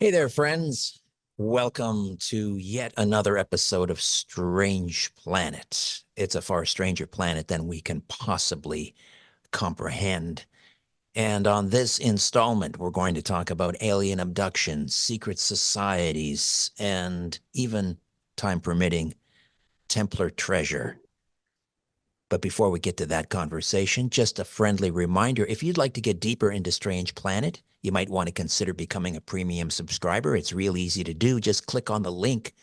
Hey there, friends. Welcome to yet another episode of Strange Planet. It's a far stranger planet than we can possibly comprehend. And on this installment, we're going to talk about alien abductions, secret societies, and even, time permitting, Templar treasure. But before we get to that conversation, just a friendly reminder, if you'd like to get deeper into Strange Planet, you might want to consider becoming a premium subscriber. It's real easy to do. Just click on the link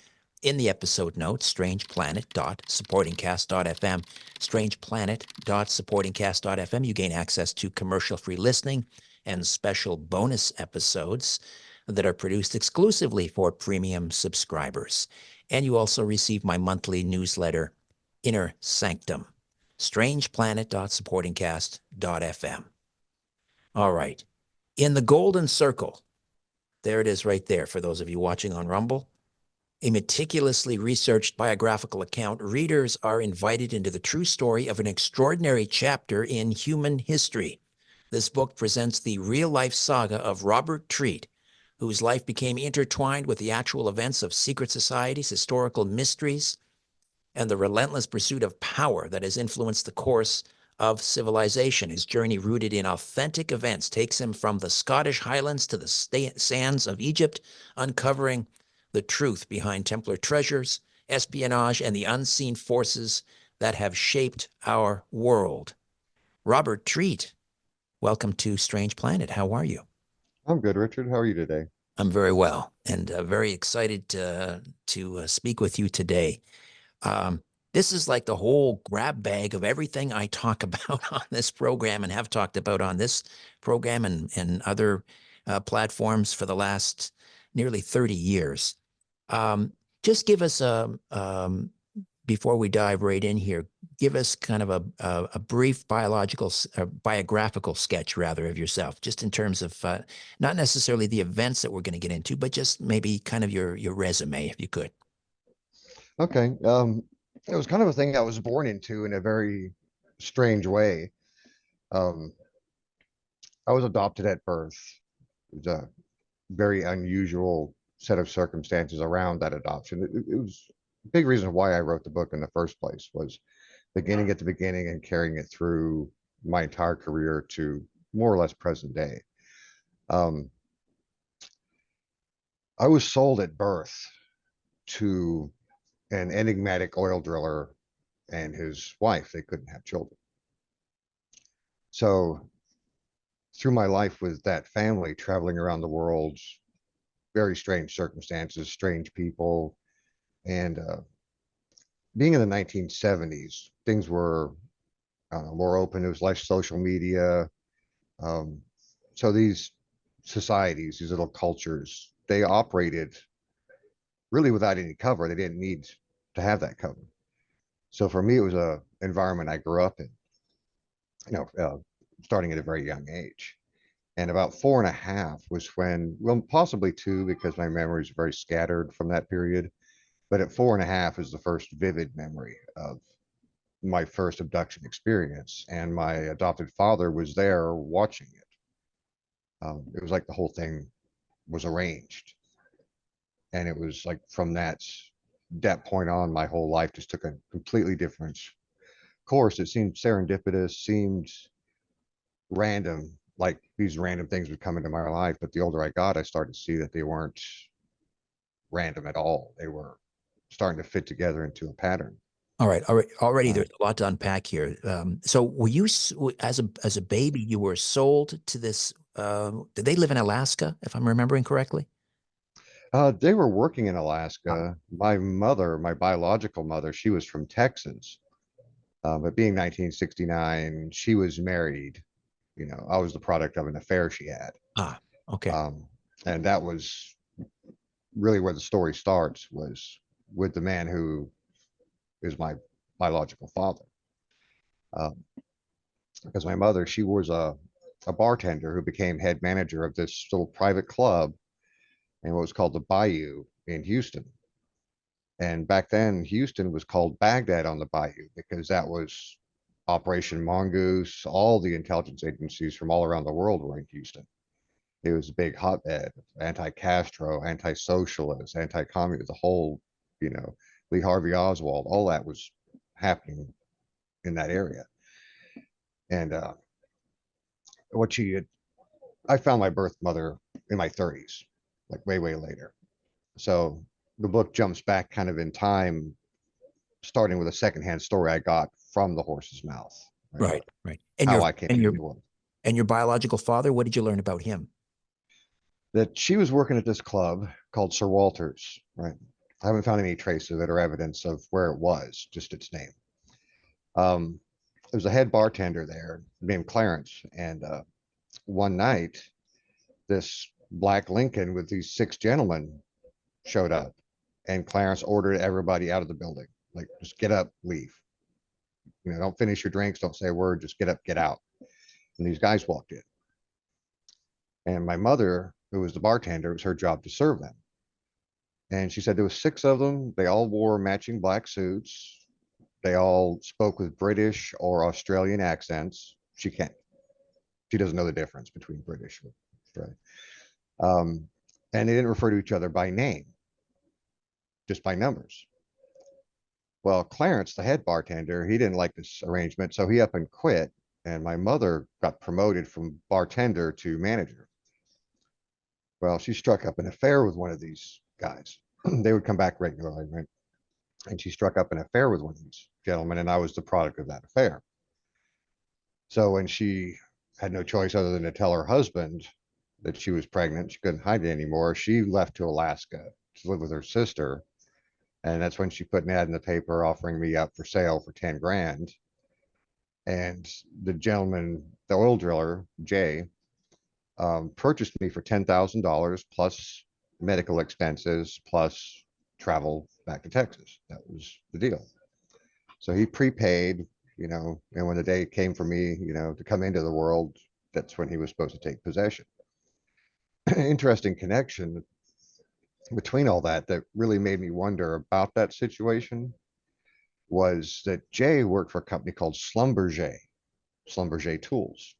in the episode notes, strangeplanet.supportingcast.fm, strangeplanet.supportingcast.fm. You gain access to commercial-free listening and special bonus episodes that are produced exclusively for premium subscribers. And you also receive my monthly newsletter, Inner Sanctum, strangeplanet.supportingcast.fm. All right. In the golden circle, there it is right there for those of you watching on Rumble, a meticulously researched biographical account, readers are invited into the true story of an extraordinary chapter in human history. This book presents the real-life saga of Robert Treat, whose life became intertwined with the actual events of secret societies, historical mysteries, and the relentless pursuit of power that has influenced the course of civilization. His journey, rooted in authentic events, takes him from the Scottish Highlands to the sands of Egypt, uncovering the truth behind Templar treasures, espionage, and the unseen forces that have shaped our world. Robert Treat, welcome to Strange Planet. How are you? I'm good, Richard. How are you today? I'm very well, and very excited to speak with you today. Um, this is like the whole grab bag of everything I talk about on this program and have talked about on this program and other platforms for the last nearly 30 years. Just give us before we dive right in here, give us kind of a brief biographical sketch, rather, of yourself, just in terms of not necessarily the events that we're going to get into, but just maybe kind of your resume, if you could. Okay. It was kind of a thing I was born into in a very strange way. Um, I was adopted at birth. It was a very unusual set of circumstances around that adoption. It was a big reason why I wrote the book in the first place was beginning at the beginning and carrying it through my entire career to more or less present day. Um, I was sold at birth to an enigmatic oil driller and his wife. They couldn't have children. So through my life with that family, traveling around the world, very strange circumstances, strange people, and being in the 1970s, things were more open. It was less social media. Um, so these societies, these little cultures, they operated really without any cover. They didn't need to have that cover. So for me, it was a environment I grew up in, you know, starting at a very young age. And about 4.5 was when, well, possibly two, because my memories are very scattered from that period. But at 4.5 is the first vivid memory of my first abduction experience. And my adopted father was there watching it. It was like the whole thing was arranged. And it was like from that point on, my whole life just took a completely different course. It seemed serendipitous, seemed random, like these random things would come into my life. But the older I got, I started to see that they weren't random at all. They were starting to fit together into a pattern. All right. Already Uh, there's a lot to unpack here. So were you, as a baby, you were sold to this, did they live in Alaska, if I'm remembering correctly? they were working in Ah, Alaska. My mother, my biological mother, she was from Texas. But being 1969, she was married. You know, I was the product of an affair she had. okay. Um, and that was really where the story starts was with the man who is my biological father. Um, because my mother, she was a bartender who became head manager of this little private club in what was called the Bayou in Houston. And back then, Houston was called Baghdad on the Bayou because that was Operation Mongoose. All the intelligence agencies from all around the world were in Houston. It was a big hotbed, anti-Castro, anti-socialist, anti-communist, the whole, you know, Lee Harvey Oswald, all that was happening in that area. And what she had, I found my birth mother in my 30s, like way, way later. So the book jumps back kind of in time, starting with a secondhand story I got from the horse's mouth, right? Right, right. And How your I came and to your the world. and your biological father, what did you learn about him? That she was working at this club called Sir Walter's, right? I haven't found any trace of it or evidence of where it was, just its name. There was a head bartender there named Clarence, and one night, this black Lincoln with these 6 gentlemen showed up, and Clarence ordered everybody out of the building, like, just get up, leave. You know, don't finish your drinks, don't say a word, just get up, get out. And these guys walked in, and my mother, who was the bartender, it was her job to serve them. And she said there was 6 of them. They all wore matching black suits. They all spoke with British or Australian accents. She doesn't know the difference between British and Australian. And they didn't refer to each other by name, just by numbers. Well, Clarence, the head bartender, he didn't like this arrangement, so he up and quit. And my mother got promoted from bartender to manager. Well, she struck up an affair with one of these guys. They would come back regularly, right? And she struck up an affair with one of these gentlemen, and I was the product of that affair. So when she had no choice other than to tell her husband that she was pregnant, she couldn't hide it anymore. She left to Alaska to live with her sister. And that's when she put an ad in the paper offering me up for sale for 10 grand. And the gentleman, the oil driller, Jay, purchased me for $10,000 plus medical expenses plus travel back to Texas. That was the deal. So he prepaid, you know, and when the day came for me, you know, to come into the world, that's when he was supposed to take possession. Interesting connection between all that that really made me wonder about that situation was that Jay worked for a company called Slumber Tools.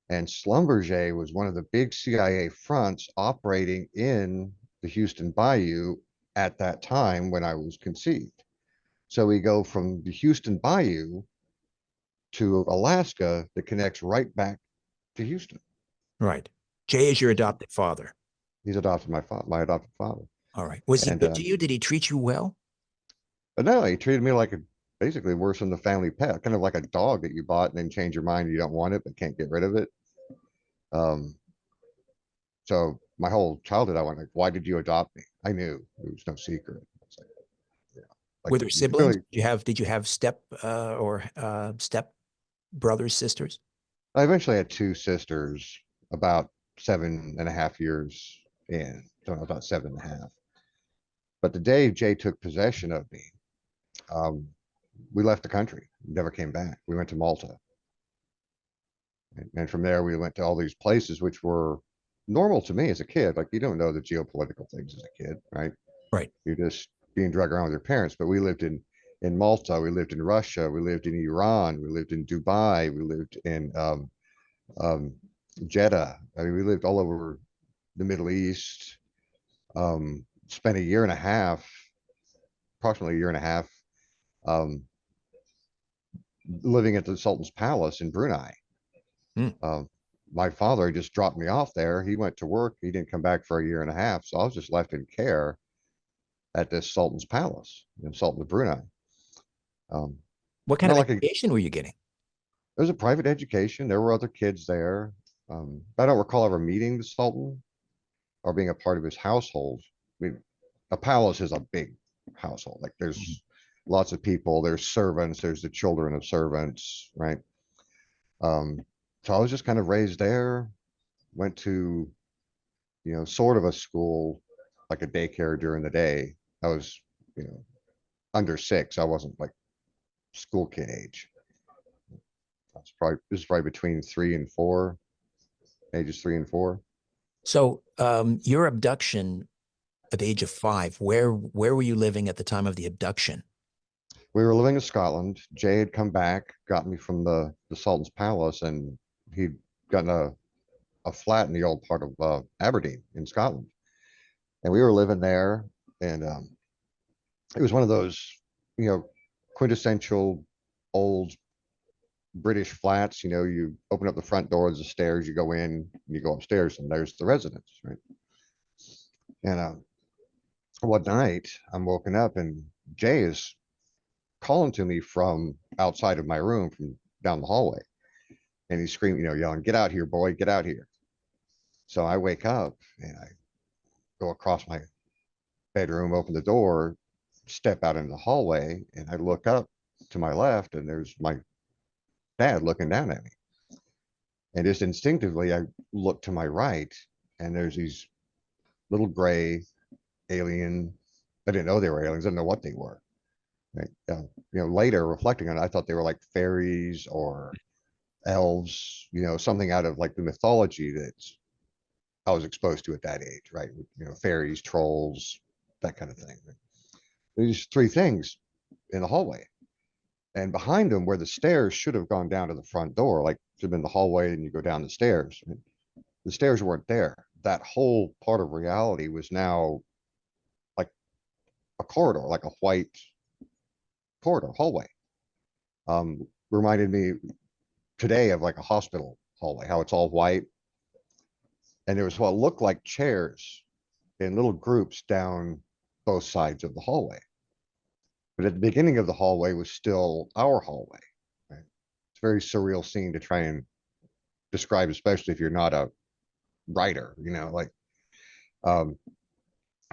And Schlumberger was one of the big CIA fronts operating in the Houston Bayou at that time when I was conceived. So we go from the Houston Bayou to Alaska that connects right back to Houston. Right. Jay is your adopted father. He's adopted my adopted father. All right. Was he And good to you? Did he treat you well? but no, he treated me like basically worse than the family pet, kind of like a dog that you bought and then change your mind, you don't want it, but can't get rid of it. Um, so my whole childhood, I went like, why did you adopt me? I knew it was no secret. It's like, yeah, like Were there you siblings? really, Did you have step or step brothers, sisters? I eventually had 2 sisters about 7.5 years in, so about 7.5. But the day Jay took possession of me, um, we left the country, never came back. We went to Malta. And from there, we went to all these places, which were normal to me as a kid. Like, you don't know the geopolitical things as a kid, right? Right. You're just being dragged around with your parents. But we lived in Malta, we lived in Russia, we lived in Iran, we lived in Dubai, we lived in um, Jeddah. I mean, we lived all over the Middle East. Spent a year and a half, approximately a year and a half, um, living at the Sultan's Palace in Brunei. Hmm. My father just dropped me off there. He went to work. He didn't come back for a year and a half. So I was just left in care at this Sultan's Palace in Sultan of Brunei. Um, What kind not of like education were you getting? it was a private education. There were other kids there. I don't recall ever meeting the Sultan or being a part of his household. I mean, a palace is a big household. Like, Mhm. there's lots of people, there's servants, there's the children of servants, right? Um, so I was just kind of raised there, went to, you know, sort of a school, like a daycare during the day. I was, you know, under 6. I wasn't like school kid age. This is probably between 3 and 4, ages 3 and 4. So your abduction at the age of 5, where were you living at the time of the abduction? We were living in Scotland. Jay had come back, got me from the Sultan's Palace, and he'd gotten a flat in the old part of Aberdeen in Scotland, and we were living there, and it was one of those, you know, quintessential old British flats. You know, you open up the front door, there's the stairs, you go in, you go upstairs, and there's the residence, right? And one night I'm woken up and Jay is calling to me from outside of my room from down the hallway. And he's screaming, you know, yelling, "Get out here, boy, get out here." So I wake up and I go across my bedroom, open the door, step out into the hallway, and I look up to my left and there's my dad looking down at me. And just instinctively, I look to my right and there's these little gray alien. I didn't know they were aliens. I didn't know what they were. Right? You know, later reflecting on it, I thought they were like fairies or elves, you know, something out of like the mythology that I was exposed to at that age, right? You know, fairies, trolls, that kind of thing. Right? These three things in the hallway. And behind them, where the stairs should have gone down to the front door, like should have been the hallway, and you go down the stairs. Right? The stairs weren't there. That whole part of reality was now like a corridor, like a white corridor hallway. Reminded me today of like a hospital hallway, how it's all white. And there was what looked like chairs in little groups down both sides of the hallway. But at the beginning of the hallway was still our hallway. Right? It's a very surreal scene to try and describe, especially if you're not a writer, you know, like, um,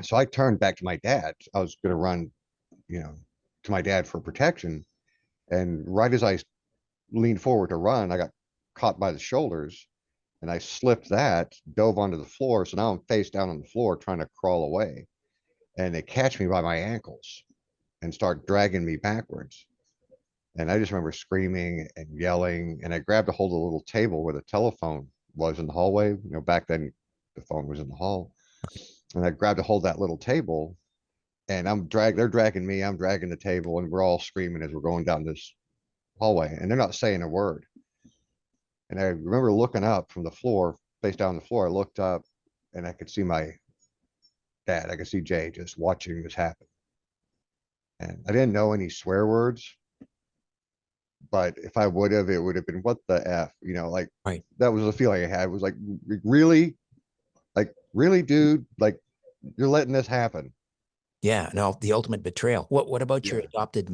so I turned back to my dad. I was going to run, you know, to my dad for protection. And right as I leaned forward to run, I got caught by the shoulders and I slipped that, dove onto the floor. So now I'm face down on the floor trying to crawl away. And they catch me by my ankles and start dragging me backwards. And I just remember screaming and yelling. And I grabbed a hold of a little table where the telephone was in the hallway. You know, back then the phone was in the hall. And I grabbed a hold of that little table and they're dragging me, I'm dragging the table, and we're all screaming as we're going down this hallway. And they're not saying a word. And I remember looking up from the floor, face down on the floor. I looked up and I could see my dad. I could see Jay just watching this happen. And I didn't know any swear words, but if I would have, it would have been what the F, you know, like Right. that was the feeling I had. It was really, like, really, dude, like you're letting this happen. Yeah. No, the ultimate betrayal. What about your Yeah. adoptive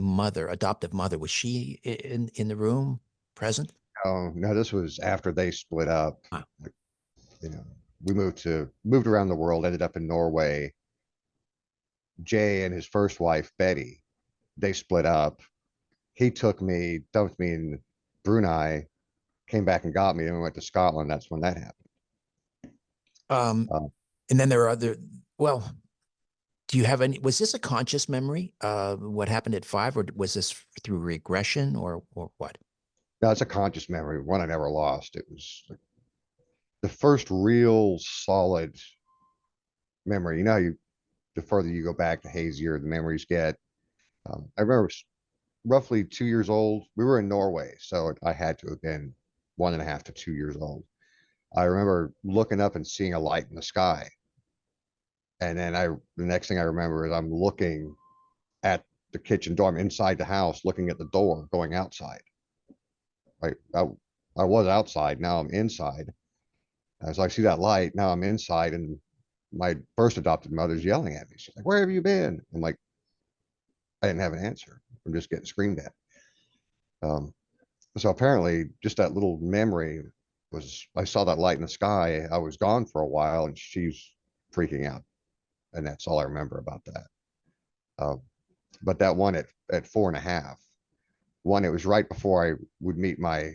mother? Was she in the room present? Oh, no, this was after they split up. Wow. Like, you know, we moved around the world, ended up in Norway. Jay and his first wife, Betty, they split up. He took me, dumped me in Brunei, came back and got me, and we went to Scotland. That's when that happened. Um, Um, and then there are other, well, do you have any, was this a conscious memory? What happened at 5, or was this through regression or what? no, it's a conscious memory, one I never lost. It was like the first real solid memory. You know, how the further you go back, the hazier the memories get. I remember roughly 2 years old. We were in Norway, so I had to have been 1.5 to 2 years old. I remember looking up and seeing a light in the sky. And then the next thing I remember is I'm looking at the kitchen door. I'm inside the house looking at the door going outside. Right. I was outside. Now I'm inside. As I see that light, now I'm inside and my first adopted mother's yelling at me. She's like, "Where have you been?" I'm like, I didn't have an answer. I'm just getting screamed at. Um, so apparently just that little memory was, I saw that light in the sky. I was gone for a while and she's freaking out. And that's all I remember about that. Uh, but that one at 4.5, one, it was right before I would meet my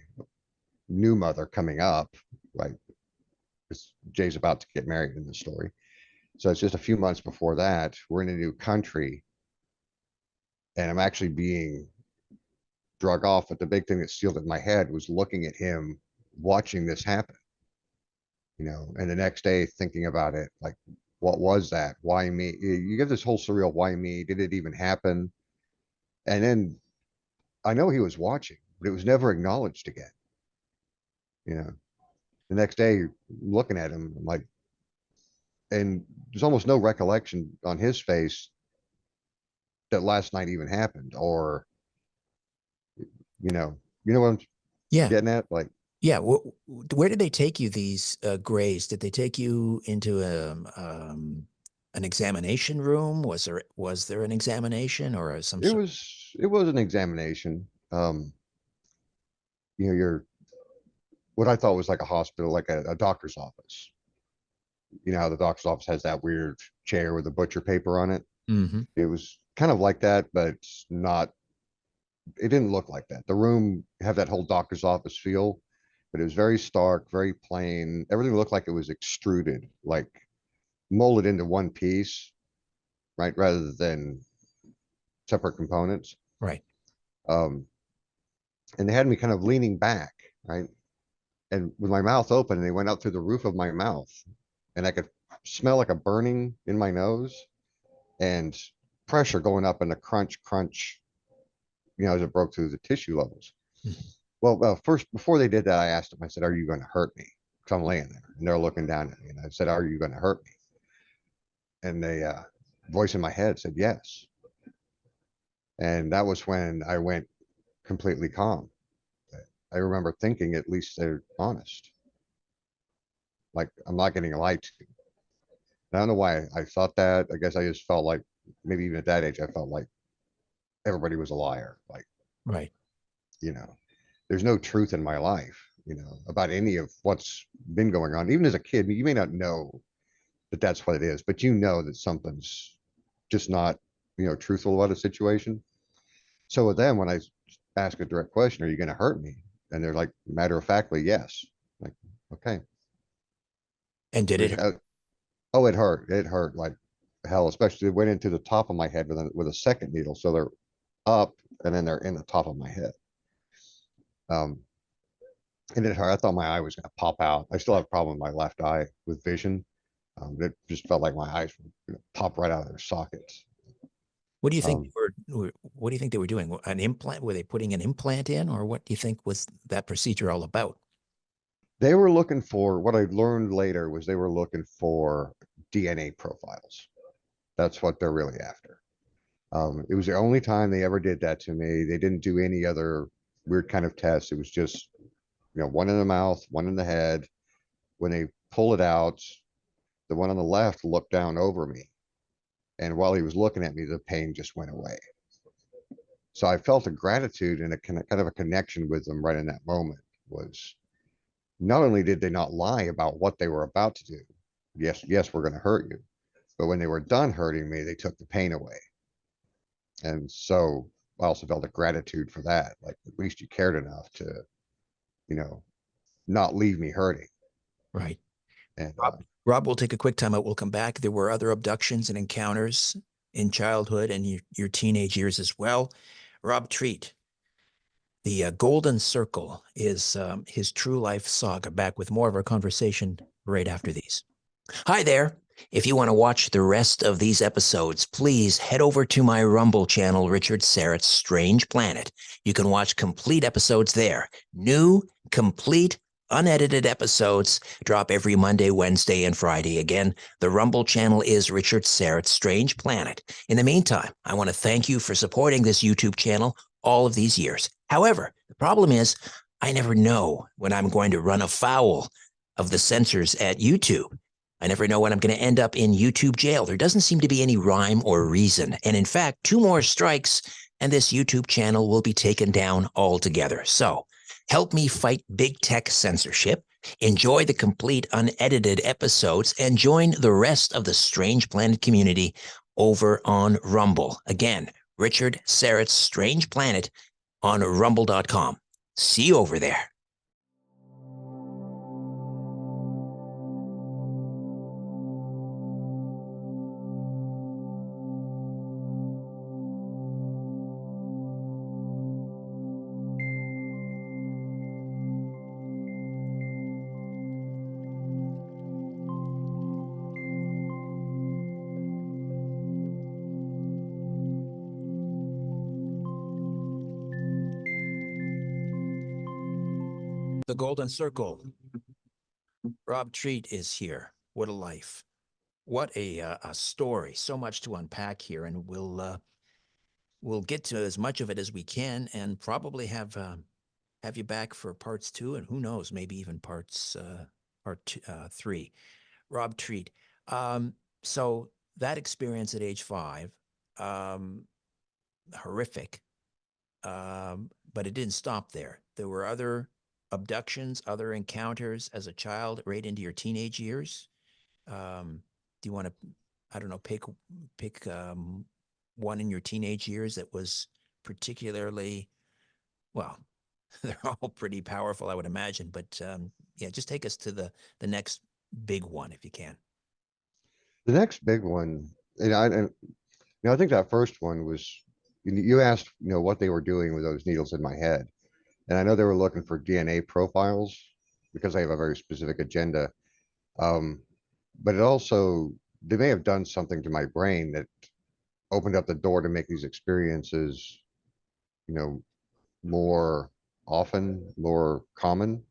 new mother coming up, right? Because Jay's about to get married in the story. So it's just a few months before that. We're in a new country and I'm actually being drug off. But the big thing that sealed it in my head was looking at him watching this happen, you know, and the next day thinking about it, like, what was that? Why me? You get this whole surreal, why me? Did it even happen? And then I know he was watching, but it was never acknowledged again, you know. The next day, looking at him, I'm like, and there's almost no recollection on his face that last night even happened, or you know what I'm Yeah. getting at? Like, Yeah. Where did they take you, these grays? Did they take you into an examination room? Was there an examination or some it sort? was it was an examination. You're what I thought was like a hospital, like a doctor's office. You know how the doctor's office has that weird chair with the butcher paper on it? Mm-hmm. It was kind of like that, but it's not, it didn't look like that. The room had that whole doctor's office feel, but it was very stark, very plain. Everything looked like it was extruded, like molded into one piece, right? Rather than separate components. Right. Um, and they had me kind of leaning back, right? And with my mouth open, and they went out through the roof of my mouth, and I could smell like a burning in my nose and pressure going up and a crunch, crunch, as it broke through the tissue levels. Mhm. Well, first, before they did that, I asked them, I said, "Are you going to hurt me?" Because I'm laying there and they're looking down at me. And I said, "Are you going to hurt me?" And voice in my head said, "Yes." And that was when I went completely calm. I remember thinking, at least they're honest. Like, I'm not getting lied to. I don't know why I thought that. I guess I just felt like, maybe even at that age, I felt like everybody was a liar. Like, Right. you know, there's no truth in my life, about any of what's been going on. Even as a kid, you may not know that that's what it is, but you know that something's just not, truthful about a situation. So with them, when I ask a direct question, "Are you going to hurt me?" And they're like, matter of factly, yes. Like, okay. And did it There's, hurt? oh, it hurt. It hurt like hell, especially it went into the top of my head with a second needle. So they're up and then they're in the top of my head. Um, and it hurt. I thought my eye was going to pop out. I still have a problem with my left eye with vision. It just felt like my eyes were going to pop right out of their sockets. What do you think Um, what do you think they were doing? An implant? Were they putting an implant in, or what do you think was that procedure all about? they were looking for, what I learned later was they were looking for DNA profiles. That's what they're really after. It was the only time they ever did that to me. They didn't do any other weird kind of tests. It was just, one in the mouth, one in the head. When they pull it out, the one on the left looked down over me. And while he was looking at me, the pain just went away. So I felt a gratitude and a kind of a connection with them right in that moment. Was not only did they not lie about what they were about to do, yes, yes, we're going to hurt you, but when they were done hurting me, they took the pain away. And so I also felt a gratitude for that. Like, at least you cared enough to, you know, not leave me hurting. Right. And Rob, we'll take a quick time out. We'll come back. There were other abductions and encounters in childhood and your teenage years as well. Rob Treat, the Golden Circle is his true life saga. Back with more of our conversation right after these. Hi there. If you want to watch the rest of these episodes, please head over to my Rumble channel, Richard Serrett's Strange Planet. You can watch complete episodes there. New, complete, unedited episodes drop every Monday, Wednesday, and Friday. Again, the Rumble channel is Richard Serrett's Strange Planet. In the meantime, I want to thank you for supporting this YouTube channel all of these years. However, the problem is I never know when I'm going to run afoul of the censors at YouTube. I never know when I'm going to end up in YouTube jail. There doesn't seem to be any rhyme or reason. And in fact, 2 more strikes and this YouTube channel will be taken down altogether. So help me fight big tech censorship, enjoy the complete unedited episodes, and join the rest of the Strange Planet community over on Rumble. Again, Richard Serrett's Strange Planet on rumble.com. See you over there. The Golden Circle Rob Treat is here. What a life. What a story. So much to unpack here, and we'll get to as much of it as we can, and probably have you back for parts two, and who knows, maybe even three. Rob Treat. So that experience at age 5, um, horrific, but it didn't stop there. There were other abductions, other encounters as a child, right into your teenage years. Do you want to, I don't know, pick one in your teenage years that was particularly, well, they're all pretty powerful, I would imagine. But yeah, just take us to the next big one if you can. The next big one, I think that first one was, you asked, what they were doing with those needles in my head. And I know they were looking for DNA profiles because I have a very specific agenda. Um, but it also, they may have done something to my brain that opened up the door to make these experiences, you know, more often, more common.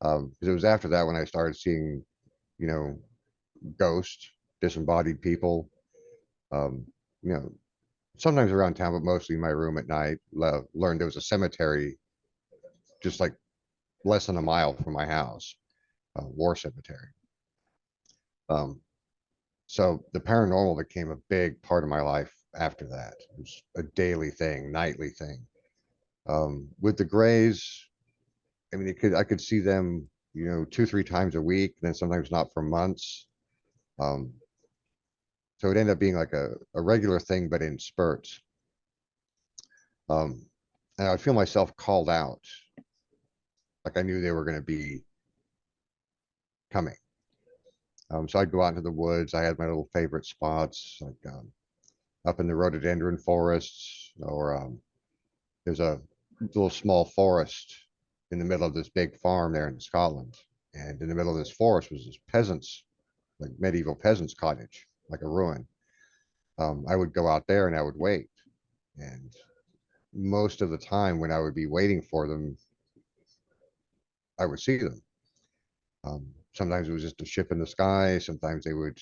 Because it was after that when I started seeing, you know, ghosts, disembodied people, um, you know, sometimes around town, but mostly in my room at night. Learned there was a cemetery just like less than a mile from my house, war cemetery. Um, so the paranormal became a big part of my life after that. It was a daily thing, nightly thing. With the Greys, I mean, I could see them, 2, 3 times a week, and then sometimes not for months. Um, so it ended up being like a regular thing, but in spurts. Um, and I would feel myself called out, like I knew they were going to be coming. So I'd go out into the woods. I had my little favorite spots, like up in the rhododendron forests, or there's a little small forest in the middle of this big farm there in Scotland. And in the middle of this forest was this peasants, like medieval peasants cottage, like a ruin. I would go out there and I would wait. And most of the time when I would be waiting for them, I would see them. Sometimes it was just a ship in the sky. Sometimes they would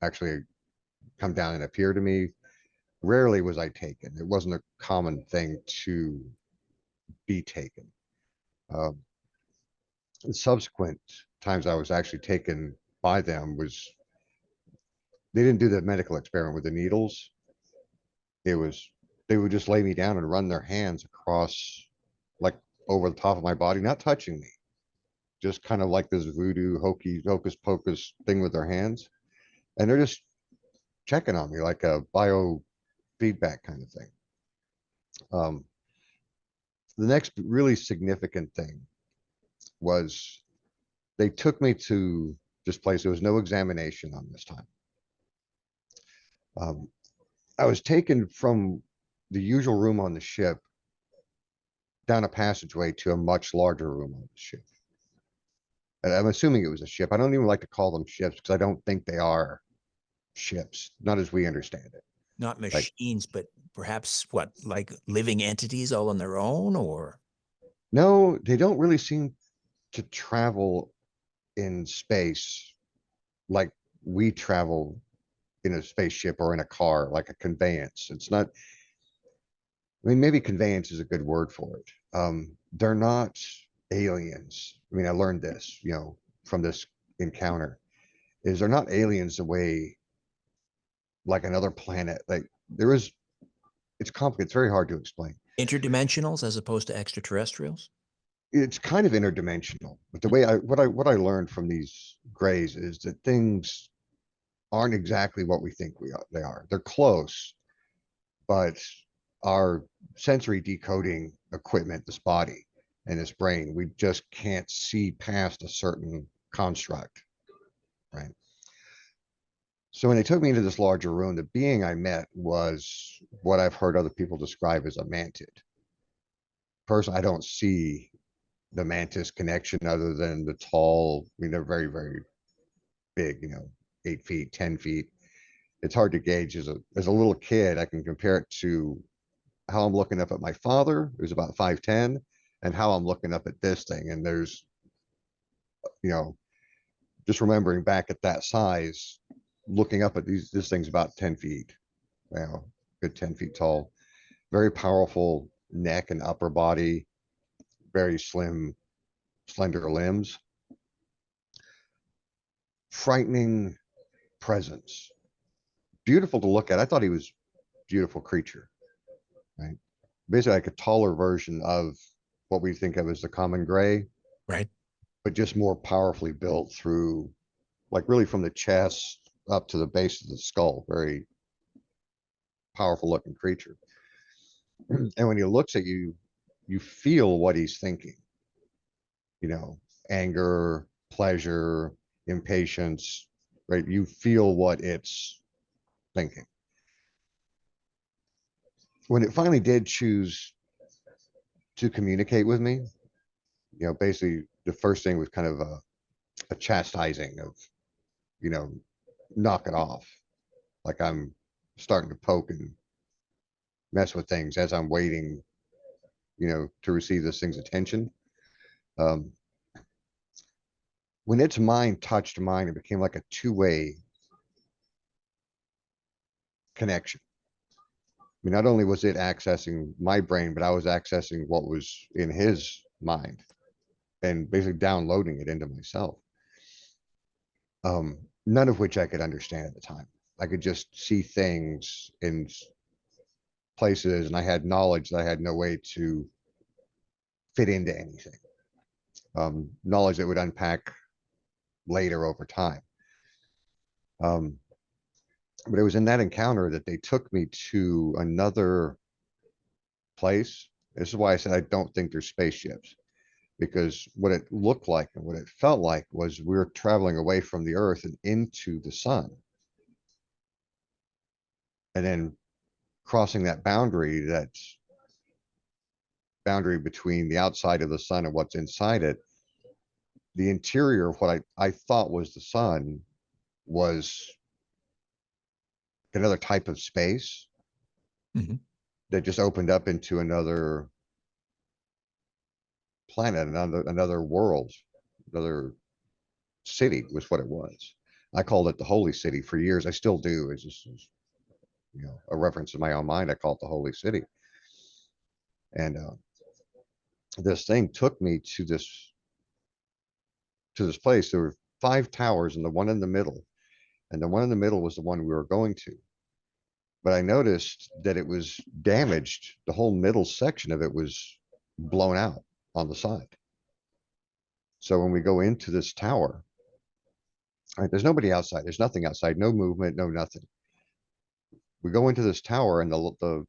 actually come down and appear to me. Rarely was I taken. It wasn't a common thing to be taken. Um, Subsequent times I was actually taken by them was they didn't do the medical experiment with the needles. It was they would just lay me down and run their hands across, like, over the top of my body, not touching me, just kind of like this voodoo hokey hocus pocus thing with their hands, and they're just checking on me like a biofeedback kind of thing. Um, the next really significant thing was they took me to this place. There was no examination on this time. Um, I was taken from the usual room on the ship down a passageway to a much larger room on the ship. And I'm assuming it was a ship. I don't even like to call them ships because I don't think they are ships, not as we understand it. Not Like, machines, but perhaps what, like living entities all on their own, or no, they don't really seem to travel in space like we travel in a spaceship or in a car, like a conveyance. It's not, I mean, maybe conveyance is a good word for it. They're not aliens. I mean, I learned this, from this encounter, is they're not aliens the way like another planet. Like there is, it's complicated. It's very hard to explain. interdimensionals as opposed to extraterrestrials? It's kind of interdimensional, but the way what I learned from these grays is that things aren't exactly what we think they are. They're close, but our sensory decoding equipment, this body and this brain, we just can't see past a certain construct, right? So when they took me into this larger room, the being I met was what I've heard other people describe as a mantid. Personally, I don't see the mantis connection other than the tall, I mean, they're very, very big, 8 feet, 10 feet. It's hard to gauge as a little kid. I can compare it to how I'm looking up at my father, who's about 5'10", and how I'm looking up at this thing. And there's you know, just remembering back at that size, looking up at this thing's about 10 feet, you know, good 10 feet tall, very powerful neck and upper body, very slim, slender limbs, frightening presence, beautiful to look at. I thought he was a beautiful creature, right? Basically like a taller version of what we think of as the common gray, Right. but just more powerfully built through, like really from the chest up to the base of the skull. Very powerful looking creature. And when he looks at you, you feel what he's thinking, you know, anger, pleasure, impatience, right? You feel what it's thinking. When it finally did choose to communicate with me, you know, basically the first thing was kind of a chastising of, you know, knock it off. Like I'm starting to poke and mess with things as I'm waiting, you know, to receive this thing's attention. Um, when its mind touched mine, it became like a two-way connection. I mean, not only was it accessing my brain, but I was accessing what was in his mind and basically downloading it into myself. None of which I could understand at the time. I could just see things in places, and I had knowledge that I had no way to fit into anything. Knowledge that would unpack later over time. Um, but it was in that encounter that they took me to another place. This is why I said I don't think they're spaceships, because what it looked like and what it felt like was we were traveling away from the earth and into the sun. And then crossing that boundary between the outside of the sun and what's inside it, the interior of what I thought was the sun was another type of space Mhm. that just opened up into another planet, another world, another city was what it was. I called it the Holy City for years. I still do. It's just, you know, a reference in my own mind. I call it the Holy City. And this thing took me to this place. There were 5 towers and the one in the middle. And the one in the middle was the one we were going to. But I noticed that it was damaged. The whole middle section of it was blown out on the side. So when we go into this tower, all right, there's nobody outside. There's nothing outside, no movement, no nothing. We go into this tower and the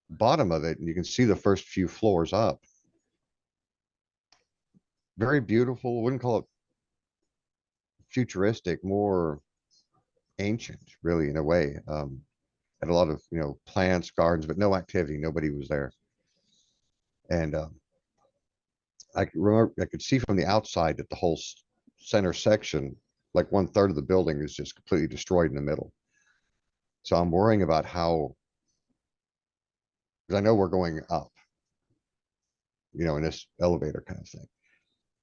bottom of it, and you can see the first few floors up. Very beautiful. Wouldn't call it futuristic, more ancient, really, in a way. Had a lot of, you know, plants, gardens, but no activity. Nobody was there. And I could remember, I could see from the outside that the whole center section, like 1/3 of the building, is just completely destroyed in the middle. So I'm worrying about how, because I know we're going up, you know, in this elevator kind of thing.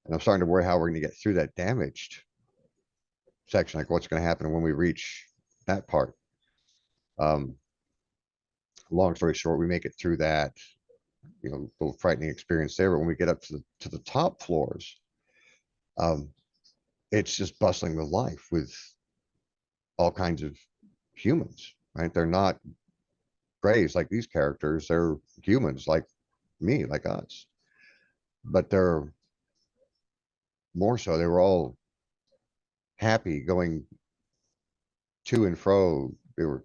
And I'm starting to worry how we're going to get through that damaged section, like what's going to happen when we reach that part. Um, long story short, we make it through that, you know, little frightening experience there. But when we get up to the top floors, um, it's just bustling with life, with all kinds of humans, right? They're not grays like these characters. They're humans like me, like us. But they're more so, they were all happy going to and fro. They were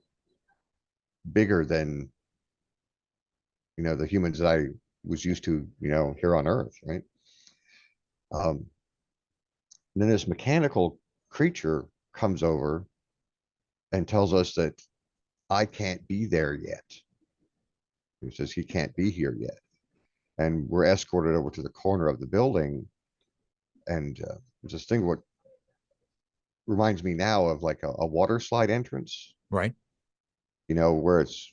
bigger than, you know, the humans that I was used to, you know, here on Earth, right? Um, and then this mechanical creature comes over and tells us that I can't be there yet. He says he can't be here yet. And we're escorted over to the corner of the building. And there's this thing, what reminds me now of like a water slide entrance, Right. you know, where it's,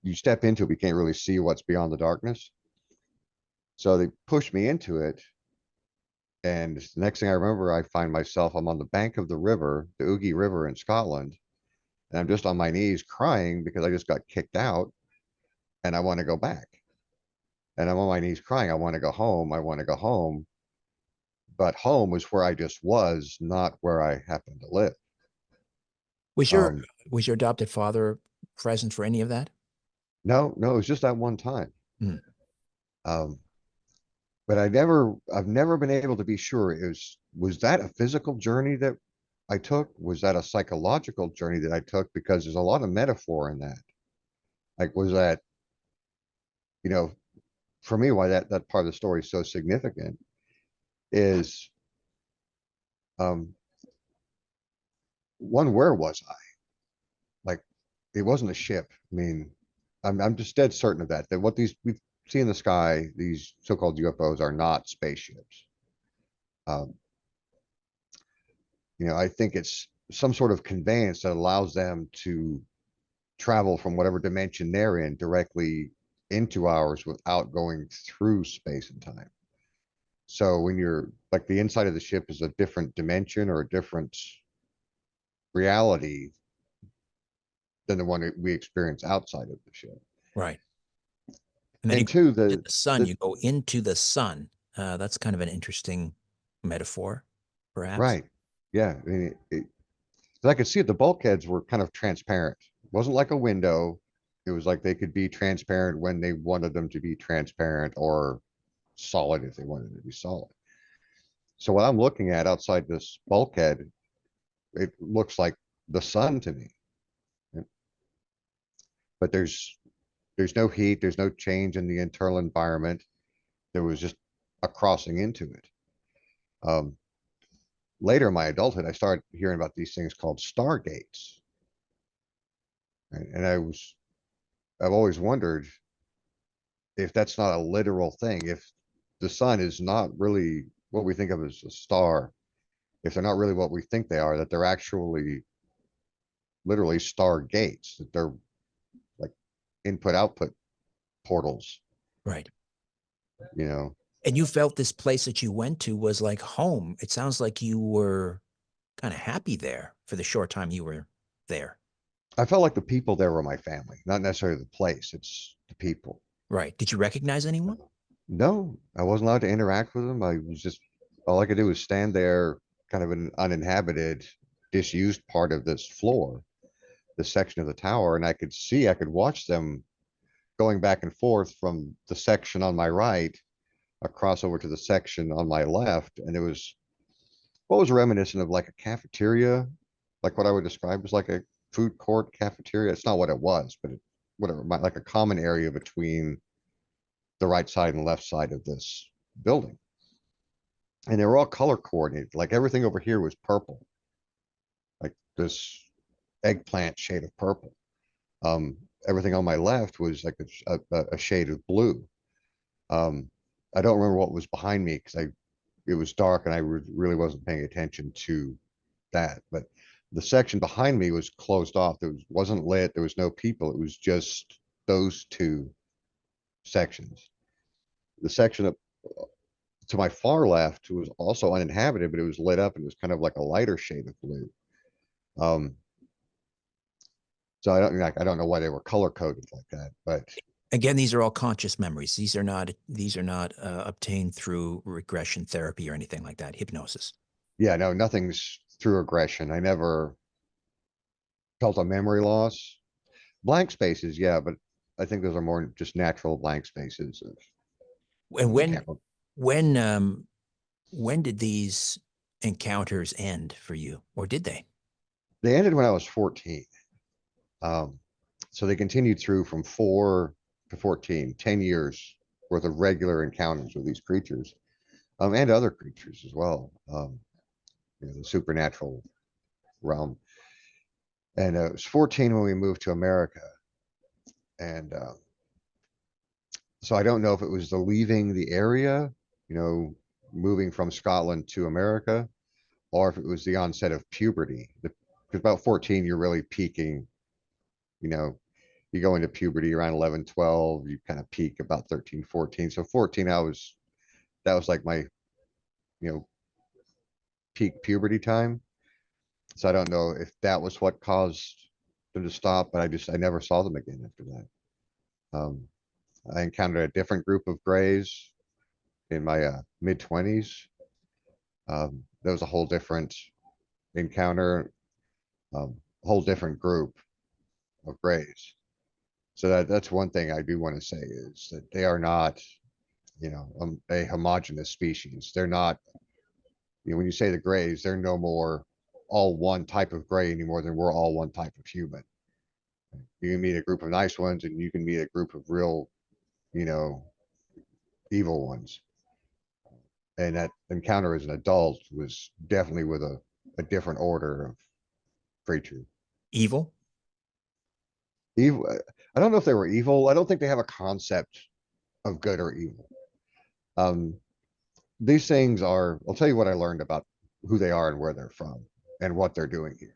you step into it, we can't really see what's beyond the darkness. So they push me into it. And the next thing I remember, I find myself, I'm on the bank of the river, the Ugi River in Scotland, and I'm just on my knees crying because I just got kicked out and I want to go back. And I'm on my knees crying. I want to go home. I want to go home. But home was where I just was, not where I happened to live. Was your Um, was your adopted father present for any of that? no, no, it was just that one time. Hmm. Um, but I've never been able to be sure was that a physical journey that I took? Was that a psychological journey that I took? Because there's a lot of metaphor in that. Like, was that, you know, for me, why that part of the story is so significant is, um, one, where was I? Like, it wasn't a ship. I mean, I'm just dead certain of that, that what these we see in the sky, these so-called UFOs are not spaceships. Um, I think it's some sort of conveyance that allows them to travel from whatever dimension they're in directly into ours without going through space and time. So when you're like, the inside of the ship is a different dimension or a different reality than the one that we experience outside of the ship. Right. And then you And go two, to the sun, the you go into the sun. That's kind of an interesting metaphor, perhaps. right, yeah. I mean, 'cause I could see it. The bulkheads were kind of transparent. It wasn't like a window. It was like they could be transparent when they wanted them to be transparent, or solid if they wanted to be solid. So what I'm looking at outside this bulkhead, it looks like the sun to me. But there's no heat, there's no change in the internal environment. There was just a crossing into it. Um, Later in my adulthood, I started hearing about these things called stargates. Right? And I've always wondered if that's not a literal thing, if the sun is not really what we think of as a star, if they're not really what we think they are, that they're actually literally stargates, that they're like input output portals, Right. you know. And you felt this place that you went to was like home. It sounds like you were kind of happy there for the short time you were there. I felt like the people there were my family, not necessarily the place, it's the people. Right. Did you recognize anyone? No, I wasn't allowed to interact with them. I was just, all I could do was stand there, kind of an uninhabited, disused part of this floor, this section of the tower, and I could watch them going back and forth from the section on my right across over to the section on my left. And it was what was reminiscent of like a cafeteria, like what I would describe as like a food court cafeteria. It's not what it was, but whatever, like a common area between the right side and left side of this building. And they were all color coordinated. Like everything over here was purple, like this eggplant shade of purple. Um, Everything on my left was like a shade of blue. Um, I don't remember what was behind me because it was dark and I really wasn't paying attention to that. But the section behind me was closed off. There wasn't lit. There was no people. It was just those two sections. The section up to my far left was also uninhabited, but it was lit up and it was kind of like a lighter shade of blue. Um, so I don't know why they were color coded like that, but Again, these are all conscious memories. These are not obtained through regression therapy or anything like that. Hypnosis. yeah, no, nothing's through aggression. I never felt a memory loss. Blank spaces, yeah, but I think those are more just natural blank spaces of, And you can't. when um when did these encounters end for you, or did they? They ended when I was 14. Um, so they continued through from 4 to 14, 10 years worth of regular encounters with these creatures, and other creatures as well, the supernatural realm. And it was 14 when we moved to America. And so I don't know if it was the leaving the area, you know, moving from Scotland to America, or if it was the onset of puberty. Because about 14, you're really peaking, you know, you go into puberty around 11, 12, you kind of peak about 13, 14. So 14, that was like my you know, peak puberty time. So I don't know if that was what caused them to stop, but I never saw them again after that. I encountered a different group of grays in my mid-20s. That was a whole different encounter, a whole different group of grays. So that's one thing I do want to say is that they are not, a homogeneous species. They're not, when you say the grays, they're no more all one type of gray anymore than we're all one type of human. You can meet a group of nice ones and you can meet a group of real, you know, evil ones. And that encounter as an adult was definitely with a different order of creature. Evil? Evil. I don't know if they were evil. I don't think they have a concept of good or evil. These things are, I'll tell you what I learned about who they are and where they're from and what they're doing here.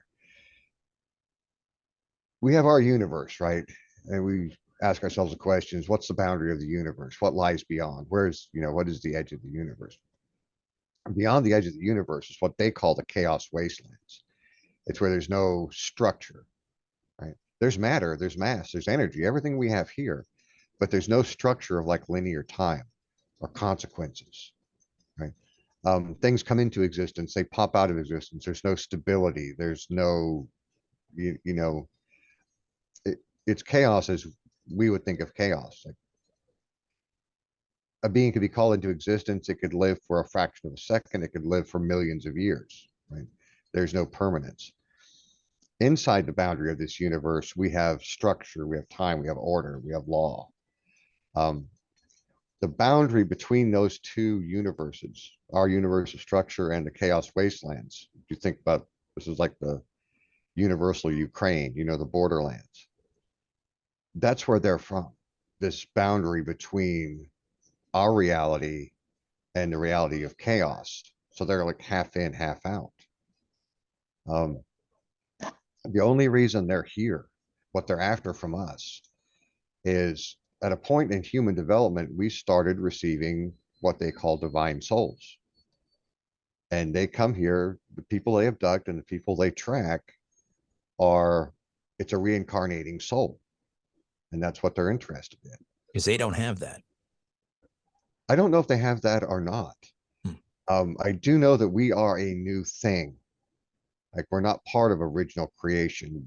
We have our universe, right? And we ask ourselves the questions, what's the boundary of the universe? What lies beyond? Where's, what is the edge of the universe? Beyond the edge of the universe is what they call the chaos wastelands. It's where there's no structure, right? There's matter, there's mass, there's energy, everything we have here, but there's no structure of like linear time or consequences, right? Things come into existence, they pop out of existence. There's no stability. There's no, it's chaos as we would think of chaos. Like a being could be called into existence. It could live for a fraction of a second. It could live for millions of years, right? There's no permanence. Inside the boundary of this universe, we have structure, we have time, we have order, we have law. The boundary between those two universes, our universe of structure and the chaos wastelands, if you think about, this is like the universal Ukraine, the borderlands. That's where they're from. This boundary between our reality and the reality of chaos. So they're like half in, half out. The only reason they're here, what they're after from us, is at a point in human development, we started receiving what they call divine souls. And they come here, the people they abduct and the people they track it's a reincarnating soul. And that's what they're interested in. Because they don't have that. I don't know if they have that or not. I do know that we are a new thing. Like we're not part of original creation.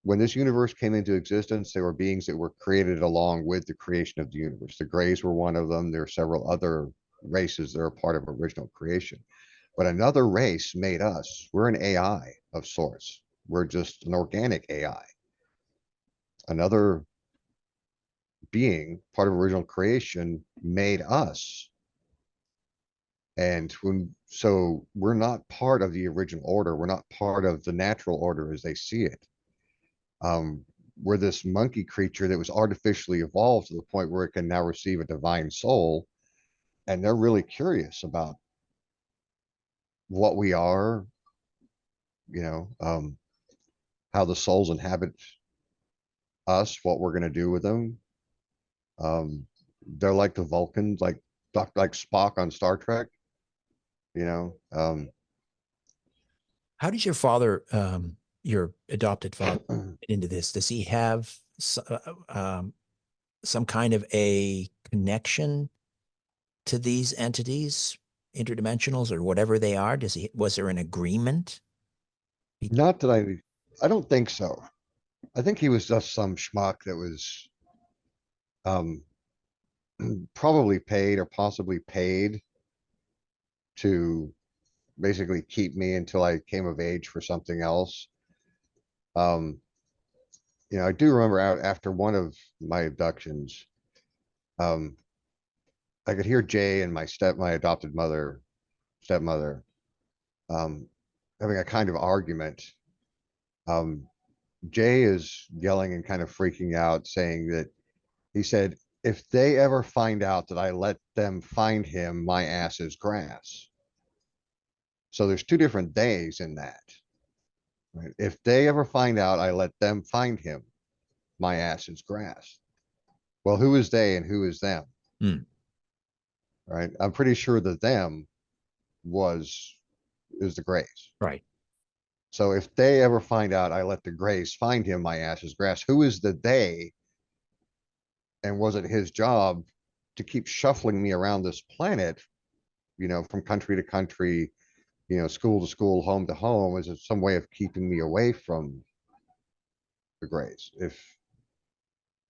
When this universe came into existence, there were beings that were created along with the creation of the universe. The Greys were one of them. There are several other races that are part of original creation. But another race made us. We're an AI of sorts. We're just an organic AI. Another being, part of original creation, made us. And so we're not part of the original order. We're not part of the natural order as they see it. We're this monkey creature that was artificially evolved to the point where it can now receive a divine soul. And they're really curious about what we are, how the souls inhabit us, what we're going to do with them. They're like the Vulcans, like Spock on Star Trek. How did your father, your adopted father, get into this? Does he have some kind of a connection to these entities, interdimensionals or whatever they are? Was there an agreement? Not that I don't think so. I think he was just some schmuck that was probably paid or possibly paid to basically keep me until I came of age for something else. I do remember out after one of my abductions, I could hear Jay and my adopted stepmother, having a kind of argument. Jay is yelling and kind of freaking out, saying that he said, if they ever find out that I let them find him, my ass is grass. So there's two different days in that. Right? If they ever find out I let them find him, my ass is grass. Well, who is they and who is them? right? I'm pretty sure the them is the Greys. Right. So if they ever find out I let the Greys find him, my ass is grass. Who is the they? And was it his job to keep shuffling me around this planet, from country to country, school to school, home to home? Is it some way of keeping me away from the Greys?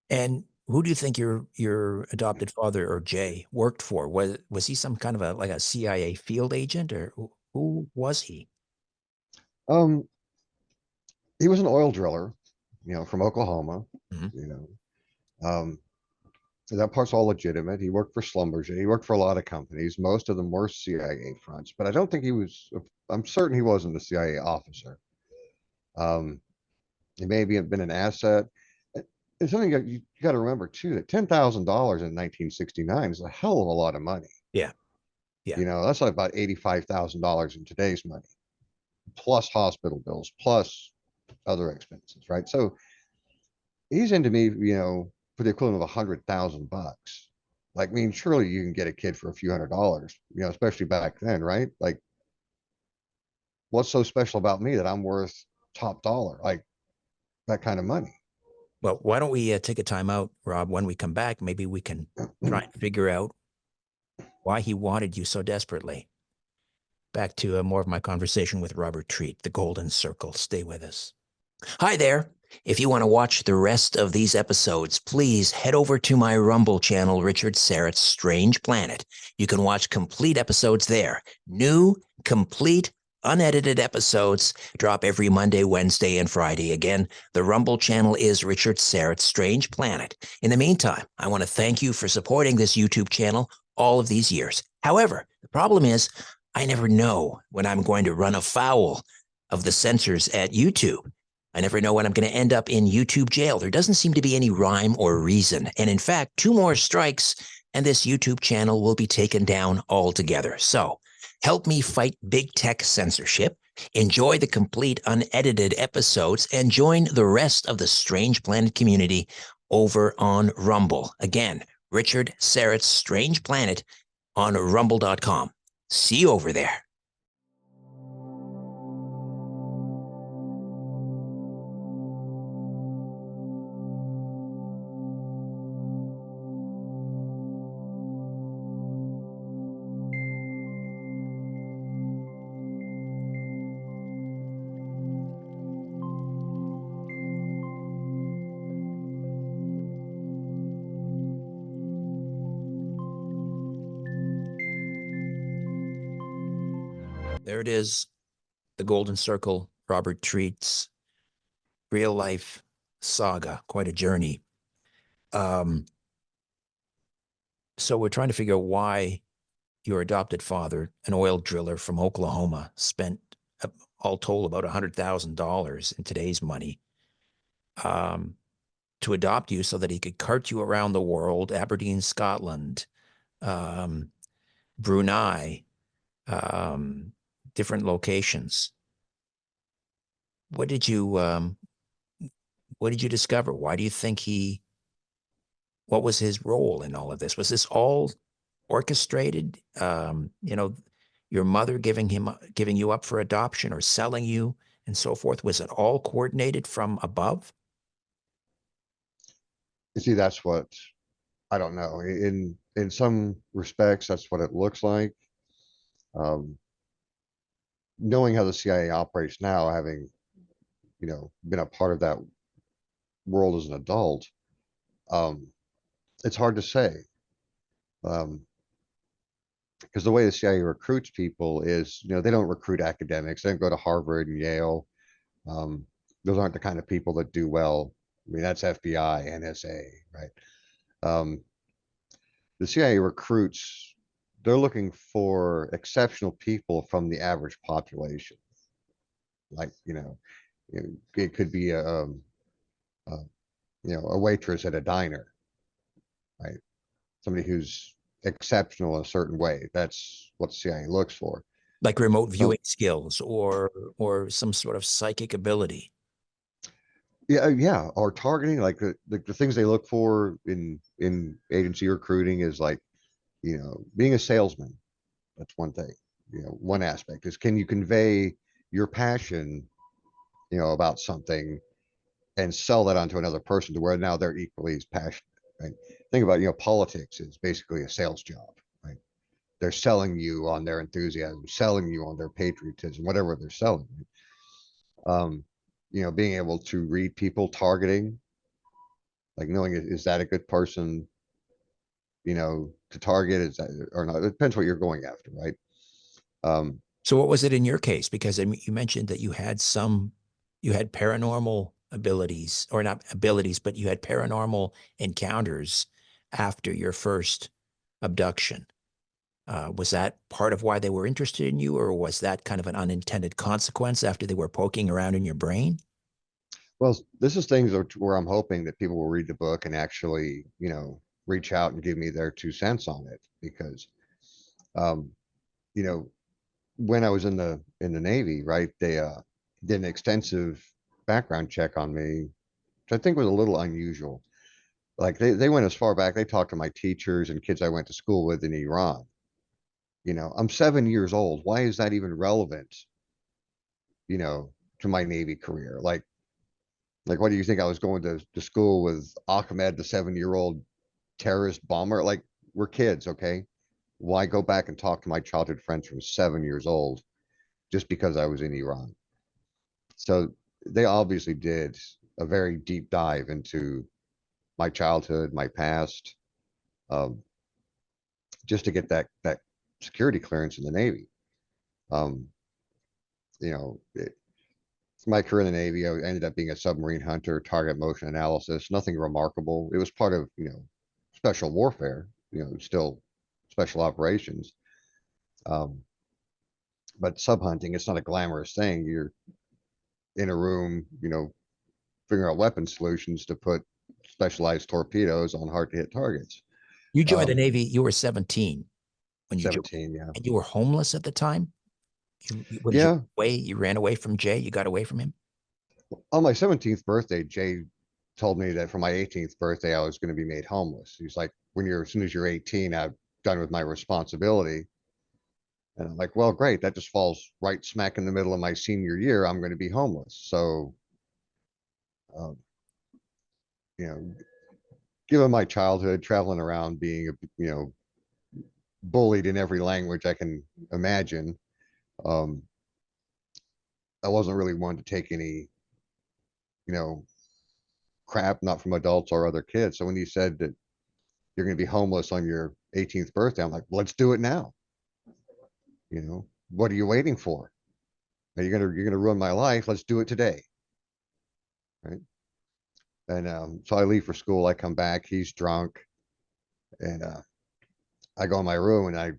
And who do you think your adopted father or Jay worked for? Was he some kind of a CIA field agent, or who was he? um he was an oil driller, from Oklahoma, Mhm. you know. Um so that part's all legitimate. He worked for Slumber. He worked for a lot of companies. Most of them were CIA fronts, but I don't think he was. I'm certain he wasn't a CIA officer. Um, he maybe have been an asset. And something you got to remember too, that $10,000 in 1969 is a hell of a lot of money. Yeah. Yeah. That's like about $85,000 in today's money, plus hospital bills, plus other expenses, right? So he's into me, for the equivalent of $100,000. Like, I mean, surely you can get a kid for a few $100s, especially back then, right? Like, what's so special about me that I'm worth top dollar, like that kind of money? Well, why don't we take a time out, Rob? When we come back, maybe we can try and figure out why he wanted you so desperately. Back to more of my conversation with Robert Treat, the Golden Circle. Stay with us. Hi there. If you want to watch the rest of these episodes, please head over to my Rumble channel, Richard Serrett's Strange Planet. You can watch complete episodes there. New, complete, unedited episodes drop every Monday, Wednesday, and Friday. Again, the Rumble channel is Richard Serrett's Strange Planet. In the meantime, I want to thank you for supporting this YouTube channel all of these years. However, the problem is I never know when I'm going to run afoul of the censors at YouTube. I never know when I'm going to end up in YouTube jail. There doesn't seem to be any rhyme or reason. And in fact, 2 more strikes and this YouTube channel will be taken down altogether. So help me fight big tech censorship, enjoy the complete unedited episodes, and join the rest of the Strange Planet community over on Rumble. Again, Richard Serrett's Strange Planet on rumble.com. See you over there. There it is, the Golden Circle, Robert Treat's real life saga, quite a journey. So we're trying to figure out why your adopted father, an oil driller from Oklahoma, spent all told about $100,000 in today's money um, to adopt you so that he could cart you around the world, Aberdeen, Scotland, um, Brunei, um, different locations. What did you discover? Why do you think what was his role in all of this? Was this all orchestrated? Your mother giving you up for adoption or selling you and so forth. Was it all coordinated from above? You see, that's what I don't know. In some respects, that's what it looks like. Um, Knowing how the CIA operates now, having been a part of that world as an adult, um, it's hard to say. Um, because the way the CIA recruits people is, they don't recruit academics. They don't go to Harvard and Yale. Um, those aren't the kind of people that do well. I mean, that's FBI, NSA, right? Um, the CIA recruits, they're looking for exceptional people from the average population. Like, it could be a a waitress at a diner, right? Somebody who's exceptional in a certain way. That's what the CIA looks for. Like remote So viewing skills or some sort of psychic ability. yeah, or targeting, like the things they look for in agency recruiting is like, being a salesman, that's one thing. One aspect is, can you convey your passion, about something and sell that onto another person to where now they're equally as passionate, right? Think about, politics is basically a sales job, right? They're selling you on their enthusiasm, selling you on their patriotism, whatever they're selling. Um, being able to read people, targeting, like knowing, is that a good person, to target, is that or not? It depends what you're going after, right? Um, So what was it in your case? Because I mean, you mentioned that you had paranormal abilities, or not abilities, but you had paranormal encounters after your first abduction. Was that part of why they were interested in you, or was that kind of an unintended consequence after they were poking around in your brain? well, this is things where I'm hoping that people will read the book and actually, reach out and give me their 2 cents on it, because, um, you know, when I was in the Navy, right, they did an extensive background check on me, which I think was a little unusual. Like they went as far back, they talked to my teachers and kids I went to school with in Iran. I'm 7 years old. Why is that even relevant, you know, to my Navy career? Like, what do you think? I was going to school with Ahmed, the 7-year-old terrorist bomber? Like, we're kids, okay? Why go back and talk to my childhood friends from 7 years old just because I was in Iran? So they obviously did a very deep dive into my childhood, my past, um, just to get that security clearance in the Navy. Um, my career in the Navy, I ended up being a submarine hunter, target motion analysis, nothing remarkable. It was part of, special warfare, still special operations. Um, but sub hunting, it's not a glamorous thing. You're in a room, figuring out weapon solutions to put specialized torpedoes on hard to hit targets. You joined the Um, Navy, you were 17 when you joined, 17, yeah. and you were homeless at the time. What did you Yeah. away? You ran away from Jay. You got away from him. On my 17th birthday, Jay told me that for my 18th birthday, I was going to be made homeless. He's like, as soon as you're 18, I'm done with my responsibility. And I'm like, well, great. That just falls right smack in the middle of my senior year. I'm going to be homeless. So, um, you know, given my childhood, traveling around, being, bullied in every language I can imagine, um, I wasn't really one to take any, you know, crap, not from adults or other kids. So when he said that you're going to be homeless on your 18th birthday, I'm like, let's do it now. What are you waiting for? You're gonna ruin my life. Let's do it today, right? And so I leave for school. I come back. He's drunk, and I go in my room, and I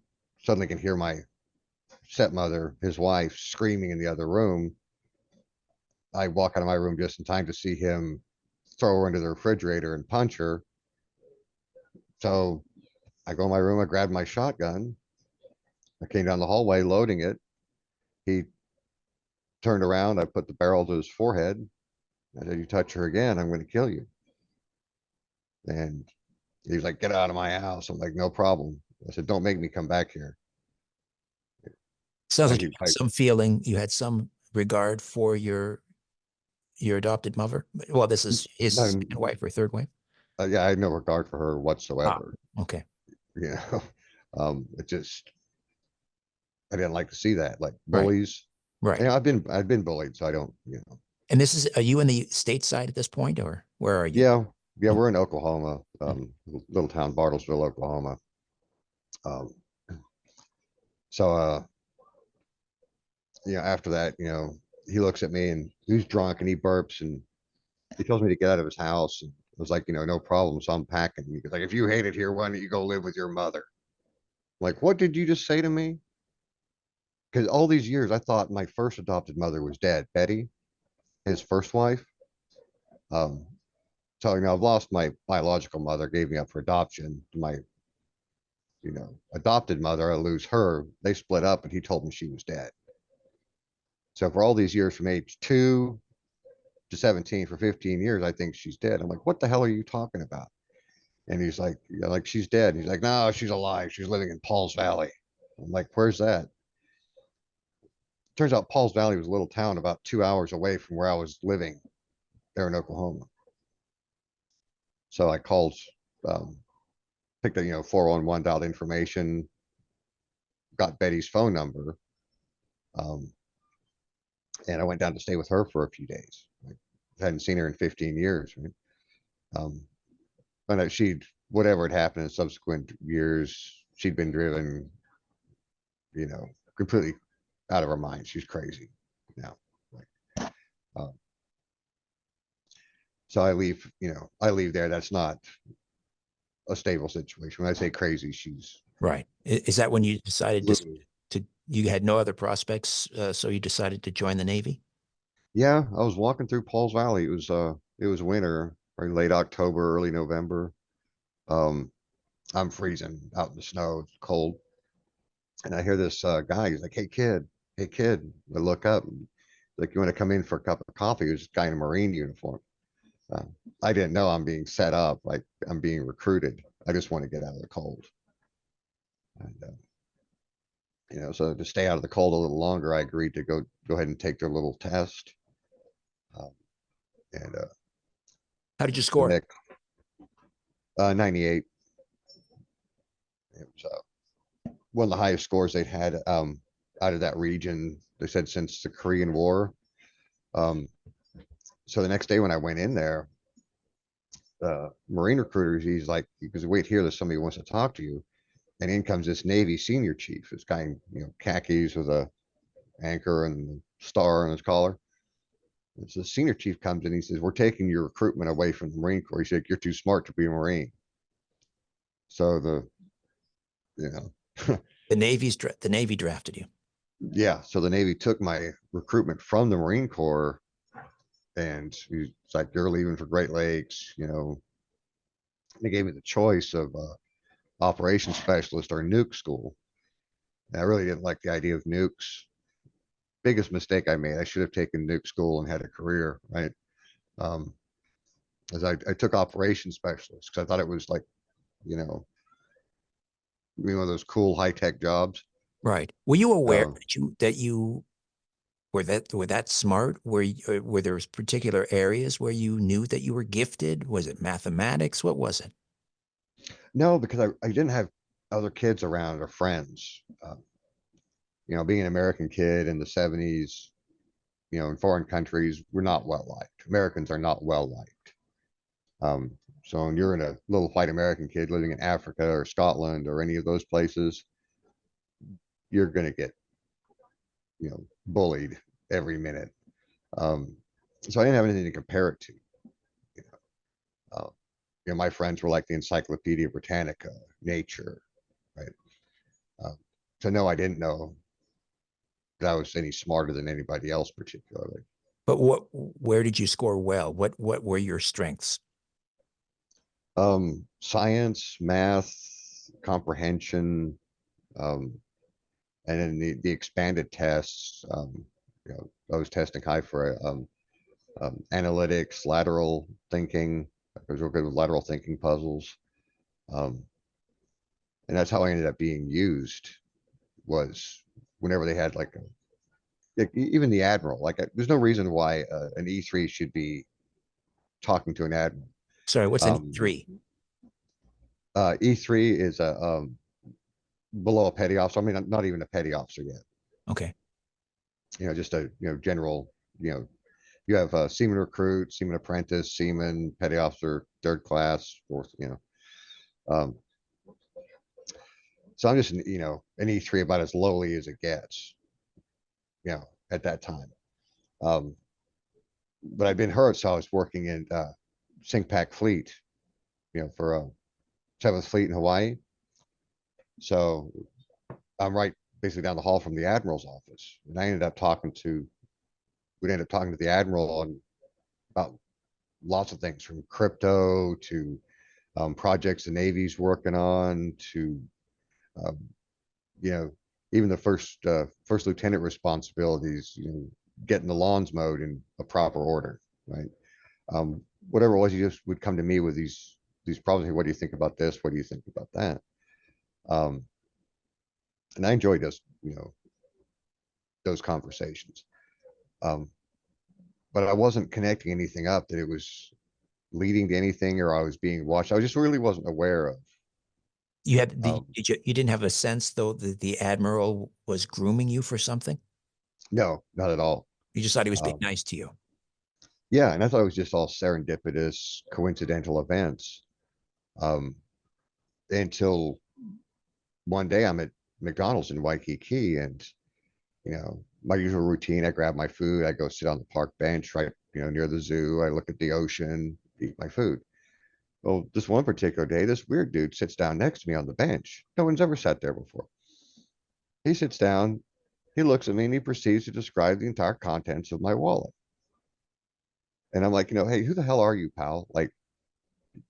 suddenly can hear my stepmother, his wife, screaming in the other room. I walk out of my room just in time to see him throw her into the refrigerator and punch her. So I go in my room. I grab my shotgun. I came down the hallway loading it. He turned around. I put the barrel to his forehead. I said, "You touch her again, I'm going to kill you." And he's like, "Get out of my house." I'm like, "No problem." I said, "Don't make me come back here." Sounds like you He, had some feeling, you had some regard for your adopted mother. Well, this is his no, second wife or third wife. yeah, I had no regard for her Ah, whatsoever. okay, You know, it just, I didn't like to see that. Like right, bullies. right. I've been bullied, so I don't, And this is, are you in the stateside at this point, or where are you? yeah, yeah, Oh, we're in Oklahoma, oh. little town, Bartlesville, Oklahoma. Um, so, after that, he looks at me and he's drunk and he burps and he tells me to get out of his house. And I was like, no problem. So I'm packing. He's like, "If you hate it here, why don't you go live with your mother?" I'm like, what did you just say to me? Because all these years I thought my first adopted mother was dead, Betty, his first wife. Um, so I've lost my biological mother, gave me up for adoption. My, adopted mother, I lose her. They split up and he told me she was dead. So for all these years from age 2 to 17, for 15 years, I think she's dead. I'm like, what the hell are you talking about? And he's like, yeah, like she's dead. He's like, no, she's alive. She's living in Paul's Valley. I'm like, where's that? Turns out Paul's Valley was a little town about 2 hours away from where I was living there in Oklahoma. So I called, um, picked a 411, dialed information, got Betty's phone number, um, and I went down to stay with her for a few days. I hadn't seen her in 15 years. Right? Um, Found out she'd whatever had happened in subsequent years, she'd been driven, completely out of her mind. She's crazy now. Like, um, so I leave there. That's not a stable situation. When I say crazy, she's Right. Is that when you decided literally. you had no other prospects, so you decided to join the Navy? Yeah, I was walking through Paul's Valley. It was winter, probably late October, early November. Um, I'm freezing out in the snow, it's cold. And I hear this guy, he's like, hey kid. I look up, like, you want to come in for a cup of coffee? It was this guy in a Marine uniform. Uh, I didn't know I'm being set up, like I'm being recruited. I just want to get out of the cold. And, so to stay out of the cold a little longer, I agreed to go ahead and take their little test. Um, and How did you the score? next 98, it was one of the highest scores they'd had out of that region. They said since the Korean War. Um, so the next day when I went in there, the Marine recruiter, he's like, because wait here, there's somebody who wants to talk to you. And in comes this Navy senior chief, this guy in khakis with a anchor and star on his collar. And so the senior chief comes in, he says, we're taking your recruitment away from the Marine Corps. He said, you're too smart to be a Marine. So you know, The Navy drafted you. yeah. So the Navy took my recruitment from the Marine Corps, and he's like, you're leaving for Great Lakes. They gave me the choice of operations specialist or nuke school. And I really didn't like the idea of nukes. Biggest mistake I made. I should have taken nuke school and had a career, right? Um, as I took operations specialist because I thought it was like, you know, one of those cool high tech jobs. Right. Were you aware Um, that you were that smart? Were there particular areas where you knew that you were gifted? Was it mathematics? What was it? no, because I didn't have other kids around or friends. Being an American kid in the 70s, in foreign countries, we're not well liked. Americans are not well liked. So when you're in a little white American kid living in Africa or Scotland or any of those places, you're going to get, bullied every minute. So I didn't have anything to compare it to. You my friends were like the Encyclopedia Britannica, Nature, right? Um, so no, I didn't know that I was any smarter than anybody else particularly. But where did you score well? What were your strengths? Science, math, comprehension, um, and then the expanded tests. I was testing high for analytics, lateral thinking. I was real good with lateral thinking puzzles. Um, and that's how I ended up being used was whenever they had even the admiral, there's no reason why an E3 should be talking to an admiral. Sorry, what's an Um, E3? E3 is below a petty officer. I mean, not even a petty officer yet. Okay. Just a general. You have seaman recruit, seaman apprentice, seaman, petty officer, third class, fourth. Um, so I'm just an E3 about as lowly as it gets. At that time. Um, but I've been hurt, so I was working in Pack Fleet, for Seventh Fleet in Hawaii. So I'm right basically down the hall from the admiral's office, and we ended up talking to the admiral on about lots of things from crypto to projects the Navy's working on to um, you know even the first lieutenant responsibilities, getting the lawns mowed in a proper order, right? Whatever it was, he just would come to me with these these problems. What do you think about this? What do you think about that? Um, and I enjoyed those conversations. Um, but I wasn't connecting anything up that it was leading to anything, or I was being watched. I just really wasn't aware of. You had Um, you didn't have a sense though that the admiral was grooming you for something? no, not at all. You just thought he was being Um, nice to you. yeah, and I thought it was just all serendipitous, coincidental events. Um, until one day I'm at McDonald's in Waikiki, and my usual routine, I grab my food, I go sit on the park bench right, near the zoo. I look at the ocean, eat my food. Well, this one particular day, this weird dude sits down next to me on the bench. No one's ever sat there before. He sits down, he looks at me, and he proceeds to describe the entire contents of my wallet. And I'm like, hey, who the hell are you, pal? Like,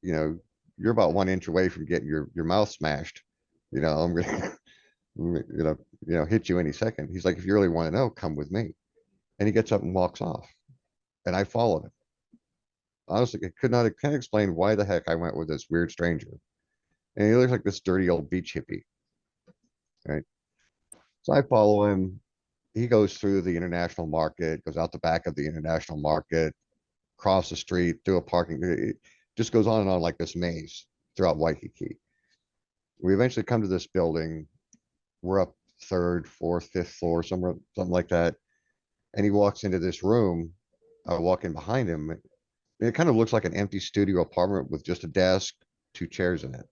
you know, you're about 1 inch away from getting your mouth smashed. I'm gonna, hit you any second. He's like, if you really want to know, come with me. And he gets up and walks off. And I followed him. Honestly, I can't explain why the heck I went with this weird stranger. And he looks like this dirty old beach hippie, right? So I follow him. He goes through the international market, goes out the back of the international market, across the street, through a parking. It just goes on and on like this maze throughout Waikiki. We eventually come to this building. We're up third, fourth, fifth floor, somewhere, something like that. And he walks into this room. I walk in behind him. It kind of looks like an empty studio apartment with just a desk, 2 chairs in it.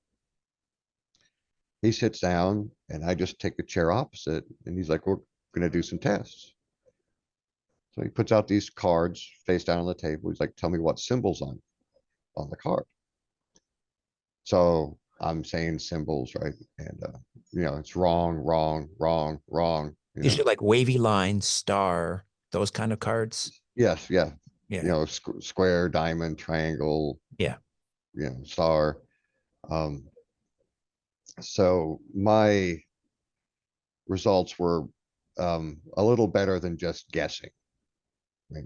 He sits down, and I just take the chair opposite, and he's like, we're going to do some tests. So he puts out these cards face down on the table. He's like, tell me what symbols on the card. So I'm saying symbols, right? And, it's wrong, wrong, wrong, wrong. Is it like wavy line, star, those kind of cards? Yes, yeah. Yeah. Square, diamond, triangle, Yeah. star. Um, so my results were a little better than just guessing. Right.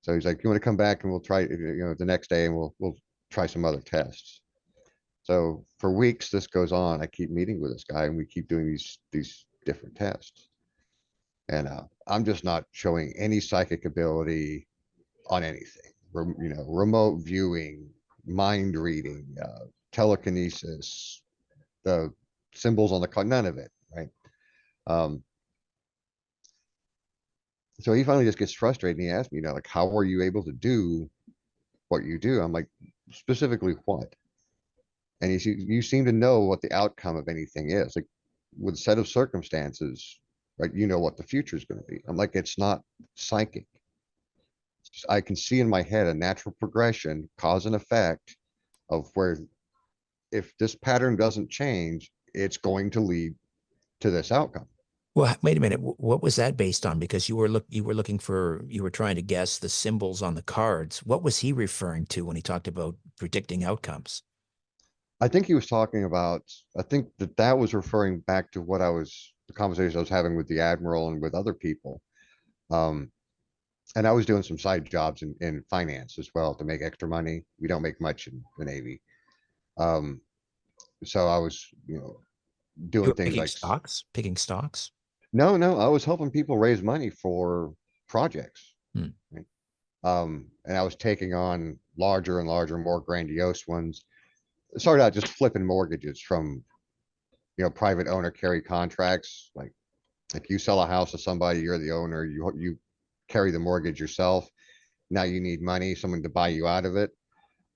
So he's like, "You want to come back and we'll try, the next day, and we'll try some other tests." So for weeks this goes on. I keep meeting with this guy, and we keep doing these different tests. And I'm just not showing any psychic ability on anything. Remote viewing, mind reading, telekinesis, the symbols on the card, none of it, right? Um, so he finally just gets frustrated, and he asks me, like, how are you able to do what you do? I'm like, specifically what? And you seem to know what the outcome of anything is. Like, with a set of circumstances, right? You know what the future is going to be. I'm like, it's not psychic. I can see in my head a natural progression, cause and effect, of where if this pattern doesn't change, it's going to lead to this outcome. Well, wait a minute. What was that based on? Because you were looking for, you were trying to guess the symbols on the cards. What was he referring to when he talked about predicting outcomes? I think he was talking about, I think that was referring back to the conversation I was having with the Admiral and with other people. Um, and I was doing some side jobs in finance as well to make extra money. We don't make much in the Navy. Um, so I was, You doing were things picking like, stocks, picking stocks. no, I was helping people raise money for projects. Hmm. Right? And I was taking on larger and larger, more grandiose ones. It started out just flipping mortgages from, private owner carry contracts. Like you sell a house to somebody, you're the owner, you carry the mortgage yourself. Now you need money, someone to buy you out of it.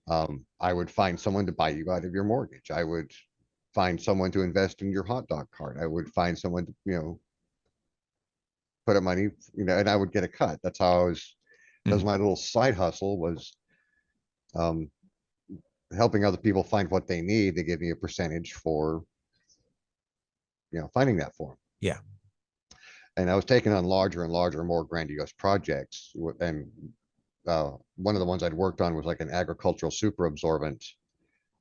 I would find someone to buy you out of your mortgage. I would find someone to invest in your hot dog cart. I would find someone to, put up money, and I would get a cut. That's how that was Mhm. my little side hustle, was um, helping other people find what they need. They give me a percentage for, finding that for them. Yeah. And I was taking on larger and larger, more grandiose projects. And one of the ones I'd worked on was like an agricultural super absorbent.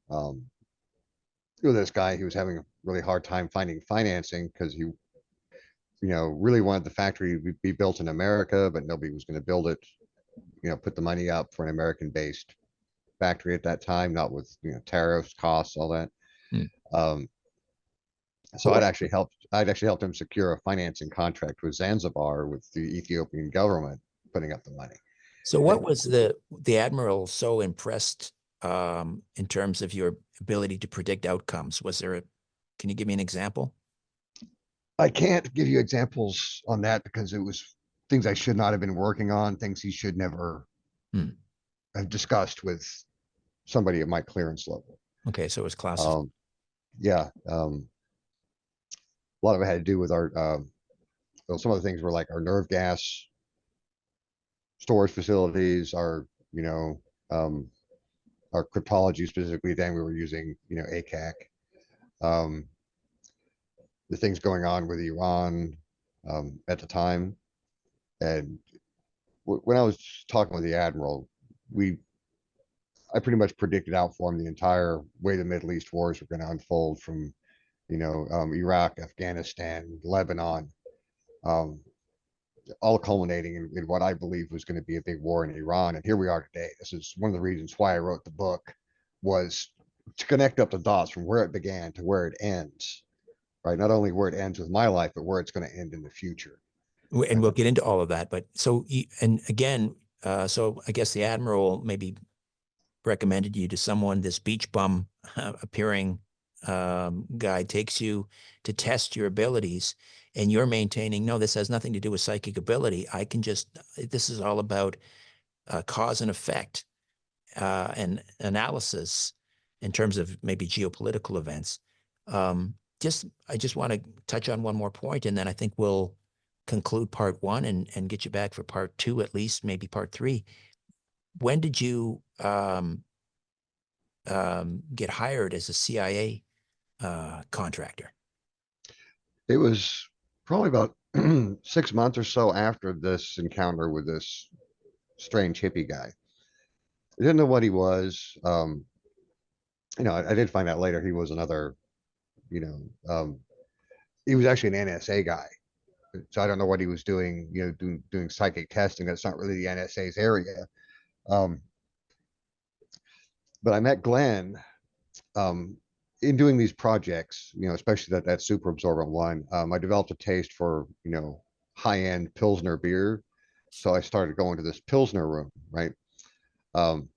Um, with this guy, he was having a really hard time finding financing because he, really wanted the factory to be built in America, but nobody was going to build it. Put the money up for an American-based factory at that time, not with, tariffs, costs, all that. Hmm. Um, so What, I'd actually helped him secure a financing contract with Zanzibar with the Ethiopian government putting up the money. so what And was the admiral so impressed in terms of your ability to predict outcomes? Can you give me an example? I can't give you examples on that because it was things I should not have been working on, things he should never Hmm. have discussed with somebody at my clearance level. Okay, so it was classified. Um, yeah, a lot of it had to do with our, well, some of the things were like our nerve gas storage facilities, um, our cryptology specifically. Then we were using, ACAC. Um, the things going on with Iran at the time, and when I was talking with the admiral, we I pretty much predicted out for him the entire way the Middle East wars were going to unfold from, Iraq, Afghanistan, Lebanon, um, all culminating in what I believe was going to be a big war in Iran. And here we are today. This is one of the reasons why I wrote the book, was to connect up the dots from where it began to where it ends, right? Not only where it ends with my life, but where it's going to end in the future. And Right? we'll get into all of that. But so, and again, so I guess the admiral maybe recommended you to someone. This beach bum appearing guy takes you to test your abilities, and you're maintaining, no, this has nothing to do with psychic ability. This is all about cause and effect and analysis in terms of maybe geopolitical events. I just want to touch on one more point, and then I think we'll conclude part one and get you back for part two, at least maybe part three. When did you get hired as a CIA contractor? It was probably about 6 months or so after this encounter with this strange hippie guy. I didn't know what he was. I did find out later he was another, you know, um, he was actually an NSA guy. So I don't know what he was doing, doing psychic testing. That's not really the NSA's area. Um, but I met Glenn um, in doing these projects, especially that super absorbent one. I developed a taste for, high end Pilsner beer. So I started going to this Pilsner room, right? Um,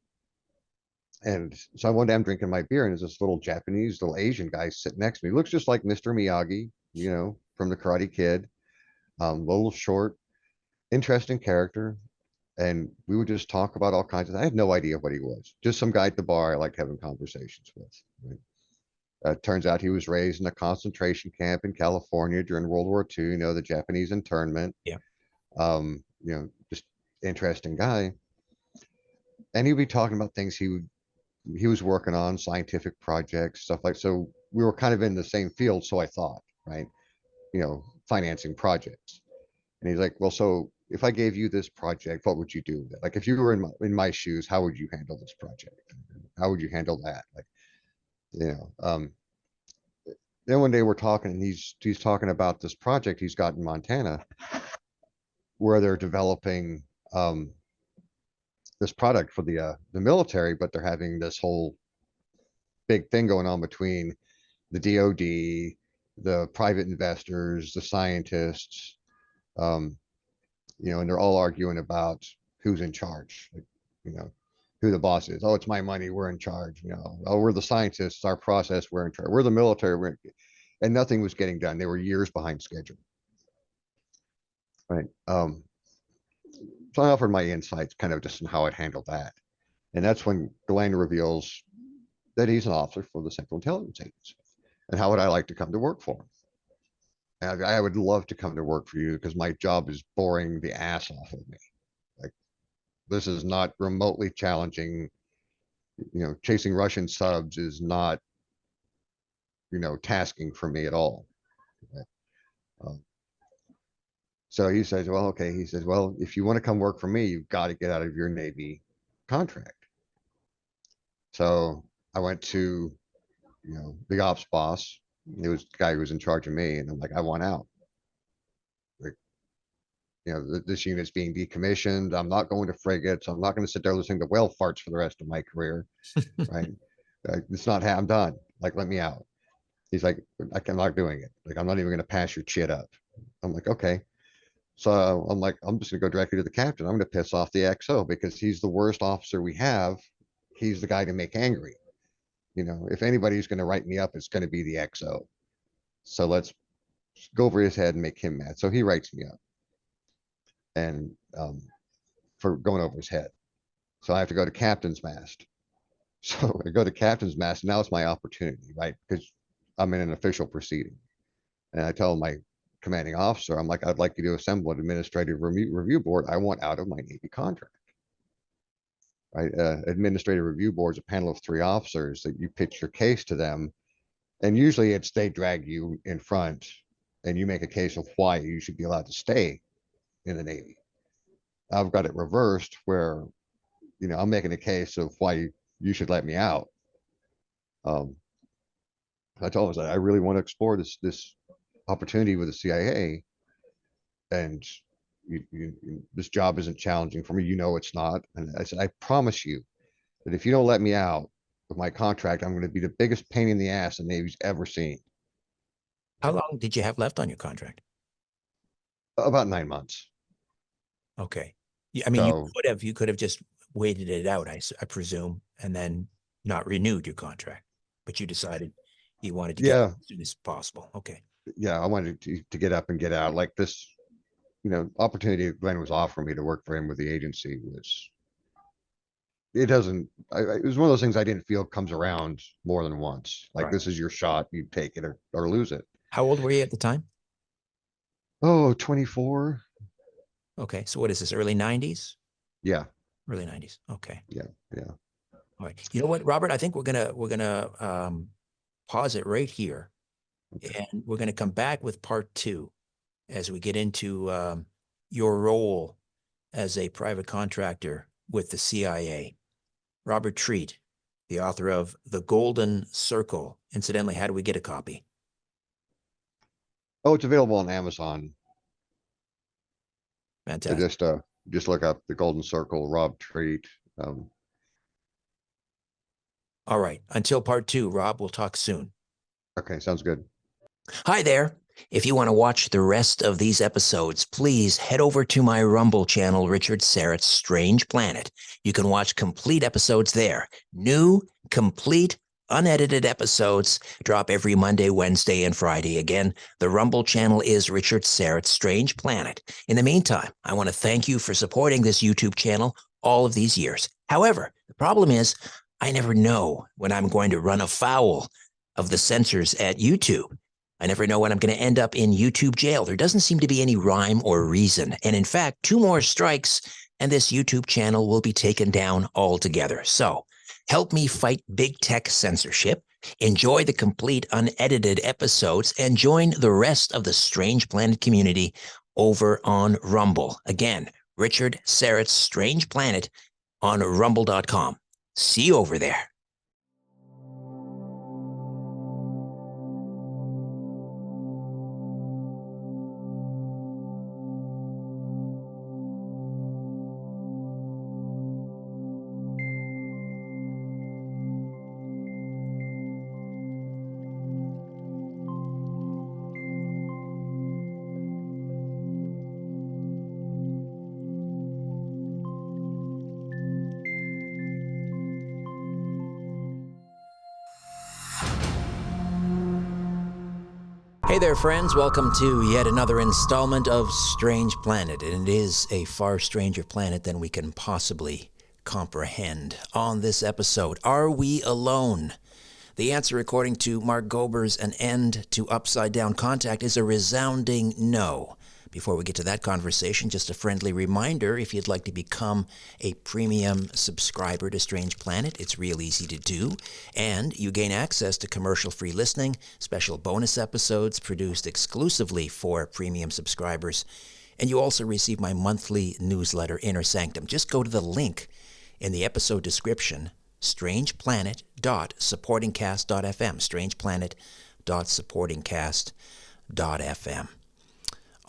and so one day I'm drinking my beer, and there's this little Asian guy sitting next to me. He looks just like Mr. Miyagi, from the Karate Kid. Little short, interesting character. And we would just talk about all kinds of. I had no idea what he was. Just some guy at the bar I liked having conversations with. Right? Turns out he was raised in a concentration camp in California during World War II. The Japanese internment. Yeah. Just interesting guy. And he'd be talking about things he was working on, scientific projects, stuff like. So we were kind of in the same field, so I thought, right? Financing projects. And he's like, well, so if I gave you this project, what would you do with it? Like, if you were in my shoes, how would you handle this project? How would you handle that? Like, you know, um, then one day we're talking, and he's talking about this project he's got in Montana, where they're developing this product for the military, but they're having this whole big thing going on between the DoD, the private investors, the scientists, um, and they're all arguing about who's in charge, like, you know, who the boss is. Oh, it's my money, we're in charge. Oh, we're the scientists, our process, we're in charge. We're the military, and nothing was getting done. They were years behind schedule. Right. So I offered my insights kind of just on how I'd handle that. And that's when Glenn reveals that he's an officer for the Central Intelligence Agency. And how would I like to come to work for him? And I would love to come to work for you because my job is boring the ass off of me. Like, this is not remotely challenging. Chasing Russian subs is not, tasking for me at all. Right? Um, so he says, well, okay. He says, well, if you want to come work for me, you've got to get out of your Navy contract. So I went to, the ops boss. It was the guy who was in charge of me. And I'm like, I want out. Like, this unit's being decommissioned. I'm not going to frigates. I'm not going to sit there listening to whale farts for the rest of my career. Right. It's not how I'm done. Like, let me out. He's like, I'm not doing it. Like, I'm not even going to pass your chit up. I'm like, okay. So I'm like, I'm just going to go directly to the captain. I'm going to piss off the XO because he's the worst officer we have. He's the guy to make angry. If anybody's going to write me up, it's going to be the XO. So let's go over his head and make him mad. So he writes me up, and for going over his head. So I have to go to captain's mast. So I go to captain's mast. And now it's my opportunity, right? Because I'm in an official proceeding. And I tell my commanding officer, I'm like, I'd like you to assemble an administrative review board. I want out of my Navy contract. Right? Administrative review board is a panel of 3 officers that you pitch your case to them. And usually it's they drag you in front and you make a case of why you should be allowed to stay in the Navy. I've got it reversed where, I'm making a case of why you should let me out. I told him, I really want to explore this opportunity with the CIA, and this job isn't challenging for me. It's not. And I said, I promise you that if you don't let me out with my contract, I'm going to be the biggest pain in the ass the Navy's ever seen. How long did you have left on your contract? About 9 months. Okay. I mean, So, you could have just waited it out, I presume, and then not renewed your contract, but you decided you wanted to get out as soon as possible. Okay. Yeah, I wanted to get up and get out. Like this, opportunity Glenn was offering me to work for him with the agency it was one of those things I didn't feel comes around more than once. Like, Right. This is your shot. You take it or lose it. How old were you at the time? Oh, 24. Okay. So what is this? Early 90s? Yeah. Early 90s. Okay. Yeah. Yeah. All right. You know what, Robert? I think we're gonna pause it right here, Okay. and we're gonna come back with part 2 as we get into your role as a private contractor with the CIA. Robert Treat, the author of The Golden Circle. Incidentally, how do we get a copy? Oh, it's available on Amazon. So Fantastic. just look up The Golden Circle, Rob Treat. All right. Until part 2, Rob, we'll talk soon. Okay, sounds good. Hi there. If you want to watch the rest of these episodes, please head over to my Rumble channel, Richard Serrett's Strange Planet. You can watch complete episodes there. New, complete, unedited episodes drop every Monday, Wednesday, and Friday. Again, the Rumble channel is Richard Serrett's Strange Planet. In the meantime, I want to thank you for supporting this YouTube channel all of these years. However, the problem is I never know when I'm going to run afoul of the censors at YouTube. I never know when I'm going to end up in YouTube jail. There doesn't seem to be any rhyme or reason. And in fact, 2 more strikes and this YouTube channel will be taken down altogether. So help me fight big tech censorship, enjoy the complete unedited episodes, and join the rest of the Strange Planet community over on Rumble. Again, Richard Serrett's Strange Planet on rumble.com. See you over there. Hey there, friends. Welcome to yet another installment of Strange Planet. And it is a far stranger planet than we can possibly comprehend. On this episode, are we alone? The answer, according to Mark Gober's An End to Upside Down Contact, is a resounding no. Before we get to that conversation, just a friendly reminder, if you'd like to become a premium subscriber to Strange Planet, it's real easy to do, and you gain access to commercial-free listening, special bonus episodes produced exclusively for premium subscribers, and you also receive my monthly newsletter, Inner Sanctum. Just go to the link in the episode description, strangeplanet.supportingcast.fm, strangeplanet.supportingcast.fm.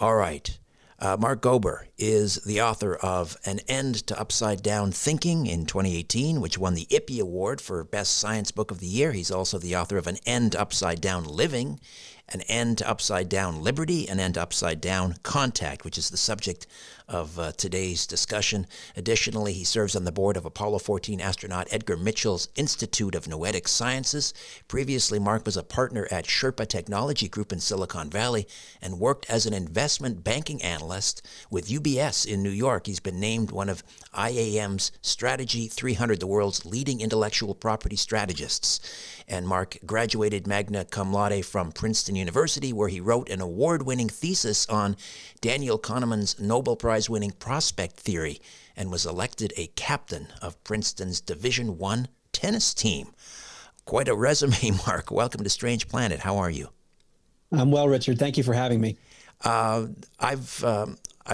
All right. Mark Gober is the author of An End to Upside Down Thinking in 2018, which won the IPPY Award for Best Science Book of the Year. He's also the author of An End to Upside Down Living, An End to Upside Down Liberty, An End to Upside Down Contact, which is the subject of today's discussion. Additionally, he serves on the board of Apollo 14 astronaut Edgar Mitchell's Institute of Noetic Sciences. Previously, Mark was a partner at Sherpa Technology Group in Silicon Valley and worked as an investment banking analyst with UBS in New York. He's been named one of IAM's Strategy 300, the world's leading intellectual property strategists. And Mark graduated magna cum laude from Princeton University, where he wrote an award-winning thesis on Daniel Kahneman's Nobel Prize-winning prospect theory and was elected a captain of Princeton's Division I tennis team. Quite a resume, Mark. Welcome to Strange Planet. How are you? I'm well, Richard. Thank you for having me. I've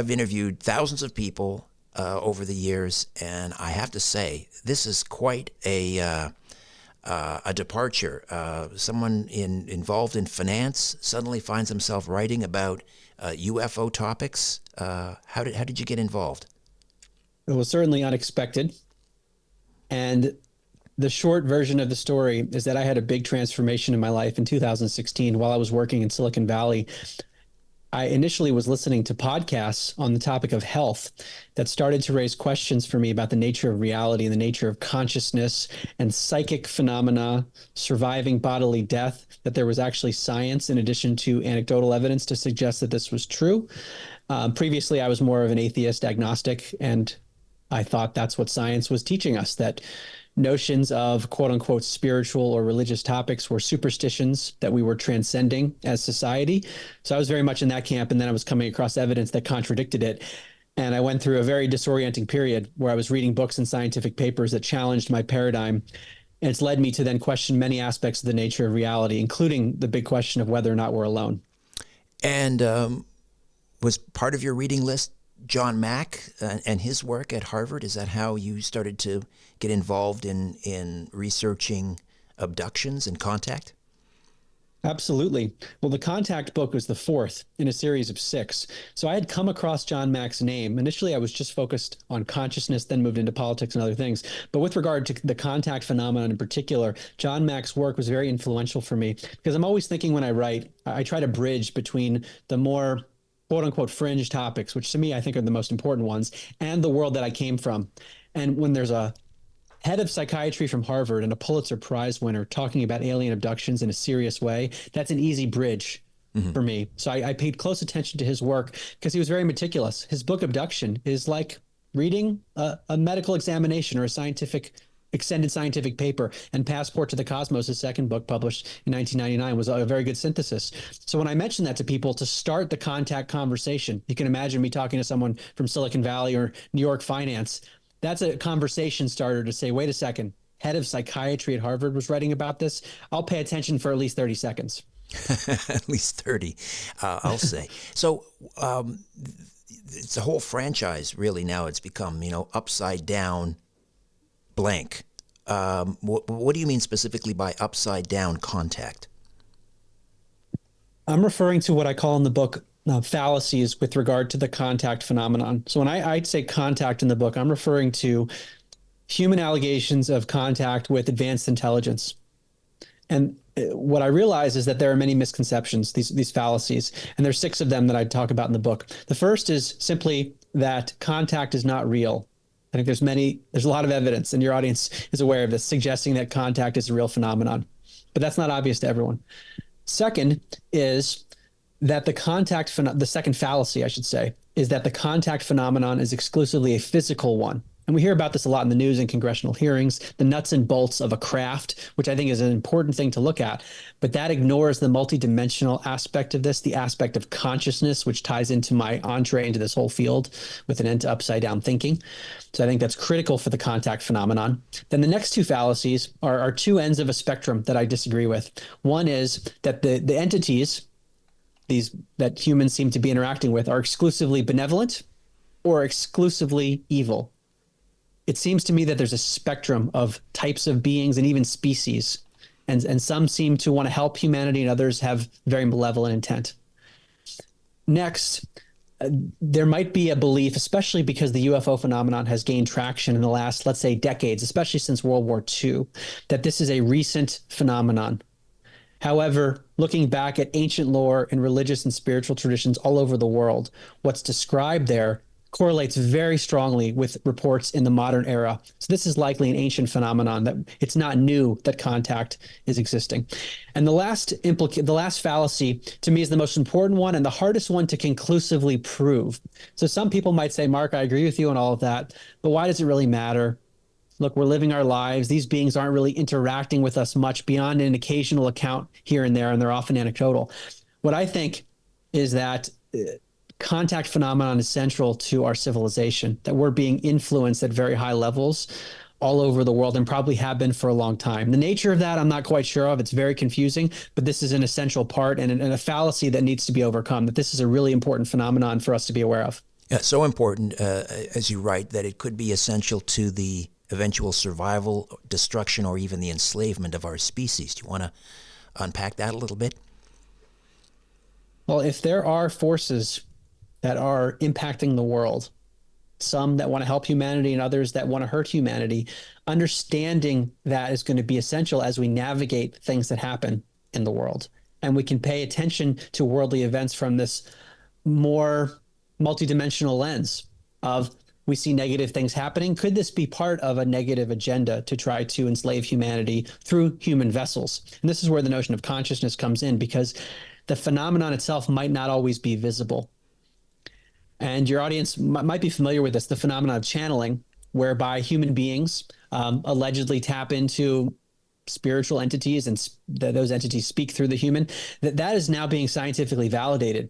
interviewed thousands of people over the years, and I have to say, this is quite a departure. Someone involved in finance suddenly finds himself writing about UFO topics. How did you get involved? It was certainly unexpected. And the short version of the story is that I had a big transformation in my life in 2016 while I was working in Silicon Valley. I initially was listening to podcasts on the topic of health that started to raise questions for me about the nature of reality and the nature of consciousness and psychic phenomena, surviving bodily death, that there was actually science in addition to anecdotal evidence to suggest that this was true. Previously, I was more of an atheist agnostic, and I thought that's what science was teaching us, that notions of quote unquote spiritual or religious topics were superstitions that we were transcending as society. So I was very much in that camp. And then I was coming across evidence that contradicted it. And I went through a very disorienting period where I was reading books and scientific papers that challenged my paradigm. And it's led me to then question many aspects of the nature of reality, including the big question of whether or not we're alone. And was part of your reading list John Mack and his work at Harvard? Is that how you started to get involved in researching abductions and contact? Absolutely. Well, the Contact book was the fourth in a series of 6. So I had come across John Mack's name. Initially, I was just focused on consciousness, then moved into politics and other things. But with regard to the contact phenomenon in particular, John Mack's work was very influential for me because I'm always thinking when I write, I try to bridge between the more quote unquote fringe topics, which to me I think are the most important ones, and the world that I came from. And when there's a head of psychiatry from Harvard and a Pulitzer Prize winner talking about alien abductions in a serious way, that's an easy bridge for me. So I paid close attention to his work because he was very meticulous. His book Abduction is like reading a medical examination or a extended scientific paper, and Passport to the Cosmos, his second book published in 1999, was a very good synthesis. So when I mentioned that to people to start the contact conversation, you can imagine me talking to someone from Silicon Valley or New York finance. That's a conversation starter to say, wait a second, head of psychiatry at Harvard was writing about this. I'll pay attention for at least 30 seconds. At least 30, I'll say. So it's a whole franchise, really, now. It's become, upside down blank. What do you mean specifically by upside down contact? I'm referring to what I call in the book fallacies with regard to the contact phenomenon. So when I'd say contact in the book, I'm referring to human allegations of contact with advanced intelligence. And what I realize is that there are many misconceptions, these fallacies, and there's 6 of them that I talk about in the book. The first is simply that contact is not real. I think there's a lot of evidence, and your audience is aware of this, suggesting that contact is a real phenomenon, but that's not obvious to everyone. Second is that the second fallacy, I should say, is that the contact phenomenon is exclusively a physical one. And we hear about this a lot in the news and congressional hearings, the nuts and bolts of a craft, which I think is an important thing to look at. But that ignores the multidimensional aspect of this, the aspect of consciousness, which ties into my entree into this whole field with an end to upside down thinking. So I think that's critical for the contact phenomenon. Then the next 2 fallacies are 2 ends of a spectrum that I disagree with. One is that the entities that humans seem to be interacting with are exclusively benevolent or exclusively evil. It seems to me that there's a spectrum of types of beings and even species, and some seem to want to help humanity and others have very malevolent intent. Next, there might be a belief, especially because the UFO phenomenon has gained traction in the last, let's say, decades, especially since World War II, that this is a recent phenomenon. However, looking back at ancient lore and religious and spiritual traditions all over the world, what's described there correlates very strongly with reports in the modern era. So this is likely an ancient phenomenon, that it's not new that contact is existing. And the last fallacy to me is the most important one and the hardest one to conclusively prove. So some people might say, Mark, I agree with you on all of that, but why does it really matter? Look, we're living our lives. These beings aren't really interacting with us much beyond an occasional account here and there, and they're often anecdotal. What I think is that contact phenomenon is central to our civilization, that we're being influenced at very high levels all over the world and probably have been for a long time. The nature of that, I'm not quite sure of. It's very confusing, but this is an essential part and a fallacy that needs to be overcome, that this is a really important phenomenon for us to be aware of. Yeah, so important, as you write, that it could be essential to the eventual survival, destruction, or even the enslavement of our species. Do you want to unpack that a little bit? Well, if there are forces that are impacting the world, some that want to help humanity and others that want to hurt humanity, understanding that is going to be essential as we navigate things that happen in the world. And we can pay attention to worldly events from this more multidimensional lens of, we see negative things happening. Could this be part of a negative agenda to try to enslave humanity through human vessels? And this is where the notion of consciousness comes in, because the phenomenon itself might not always be visible. And your audience might be familiar with this, the phenomenon of channeling, whereby human beings allegedly tap into spiritual entities and those entities speak through the human. That is now being scientifically validated.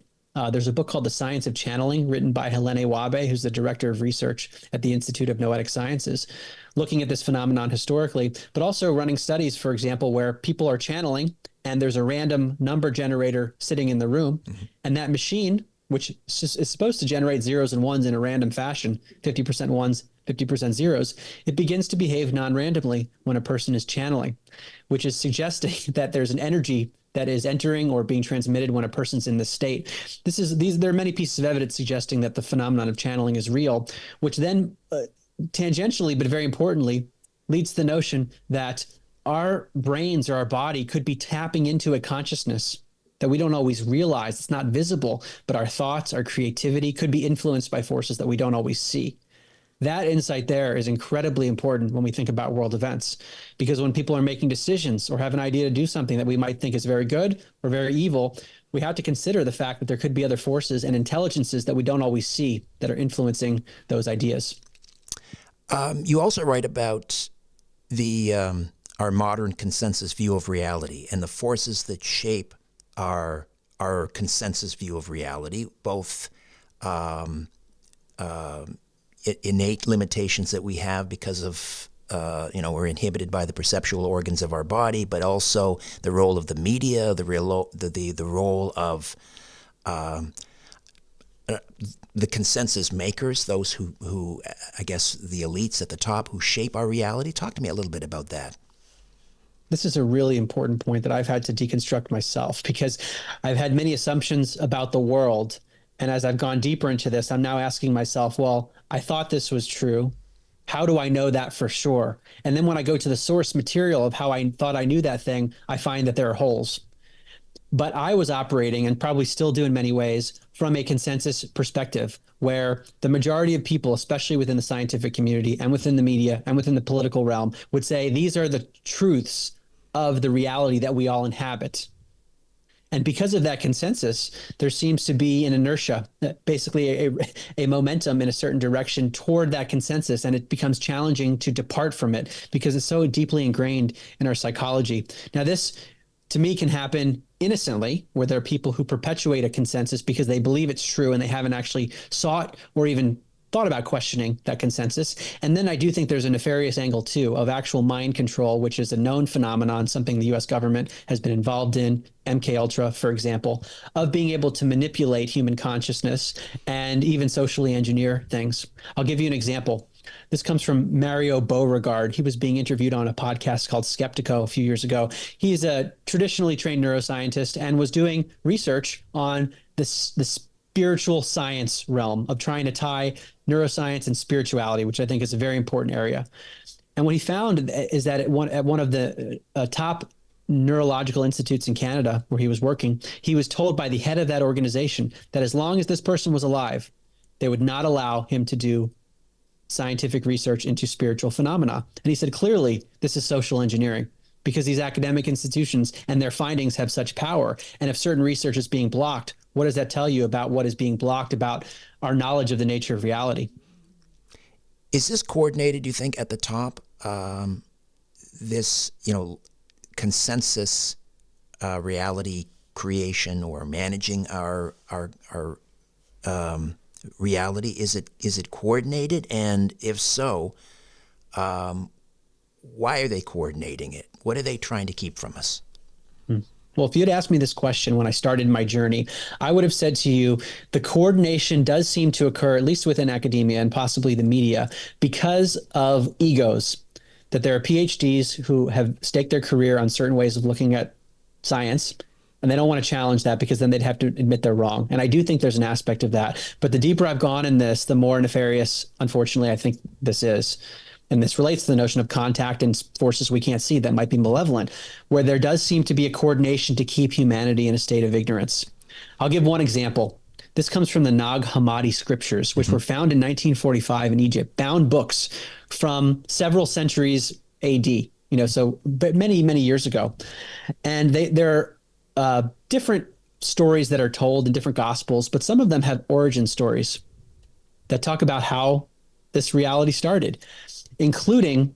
There's a book called The Science of Channeling, written by Helene Wabe, who's the director of research at the Institute of Noetic Sciences, looking at this phenomenon historically, but also running studies, for example, where people are channeling and there's a random number generator sitting in the room, and that machine, which is supposed to generate zeros and ones in a random fashion, 50% ones, 50% zeros, it begins to behave non-randomly when a person is channeling, which is suggesting that there's an energy that is entering or being transmitted when a person's in this state. There are many pieces of evidence suggesting that the phenomenon of channeling is real, which then tangentially, but very importantly, leads to the notion that our brains or our body could be tapping into a consciousness that we don't always realize. It's not visible, but our thoughts, our creativity could be influenced by forces that we don't always see. That insight there is incredibly important when we think about world events, because when people are making decisions or have an idea to do something that we might think is very good or very evil, we have to consider the fact that there could be other forces and intelligences that we don't always see that are influencing those ideas. You also write about our modern consensus view of reality and the forces that shape our consensus view of reality, both innate limitations that we have because of we're inhibited by the perceptual organs of our body, but also the role of the media, the role of the consensus makers, those who I guess the elites at the top who shape our reality. Talk to me a little bit about that. This is a really important point that I've had to deconstruct myself, because I've had many assumptions about the world. And as I've gone deeper into this, I'm now asking myself, well, I thought this was true. How do I know that for sure? And then when I go to the source material of how I thought I knew that thing, I find that there are holes. But I was operating, and probably still do in many ways, from a consensus perspective, where the majority of people, especially within the scientific community and within the media and within the political realm, would say these are the truths of the reality that we all inhabit. And because of that consensus, there seems to be an inertia, basically a momentum in a certain direction toward that consensus. And it becomes challenging to depart from it because it's so deeply ingrained in our psychology. Now, this, to me, can happen innocently, where there are people who perpetuate a consensus because they believe it's true and they haven't actually sought or even thought about questioning that consensus. And then I do think there's a nefarious angle too of actual mind control, which is a known phenomenon, something the US government has been involved in, MK Ultra, for example, of being able to manipulate human consciousness and even socially engineer things. I'll give you an example. This comes from Mario Beauregard. He was being interviewed on a podcast called Skeptico a few years ago. He's a traditionally trained neuroscientist and was doing research on this spiritual science realm of trying to tie neuroscience and spirituality, which I think is a very important area. And what he found is that at one of the top neurological institutes in Canada where he was working, he was told by the head of that organization that as long as this person was alive, they would not allow him to do scientific research into spiritual phenomena. And he said, clearly, this is social engineering because these academic institutions and their findings have such power. And if certain research is being blocked, what does that tell you about what is being blocked about our knowledge of the nature of reality? Is this coordinated, do you think, at the top? This, consensus reality creation or managing our reality? Is it coordinated? And if so, why are they coordinating it? What are they trying to keep from us? Well, if you had asked me this question when I started my journey, I would have said to you, the coordination does seem to occur, at least within academia and possibly the media, because of egos, that there are PhDs who have staked their career on certain ways of looking at science, and they don't want to challenge that because then they'd have to admit they're wrong. And I do think there's an aspect of that. But the deeper I've gone in this, the more nefarious, unfortunately, I think this is. And this relates to the notion of contact and forces we can't see that might be malevolent, where there does seem to be a coordination to keep humanity in a state of ignorance. I'll give one example. This comes from the Nag Hammadi scriptures, which were found in 1945 in Egypt, bound books from several centuries AD, but many, many years ago. And there are different stories that are told in different gospels, but some of them have origin stories that talk about how this reality started, including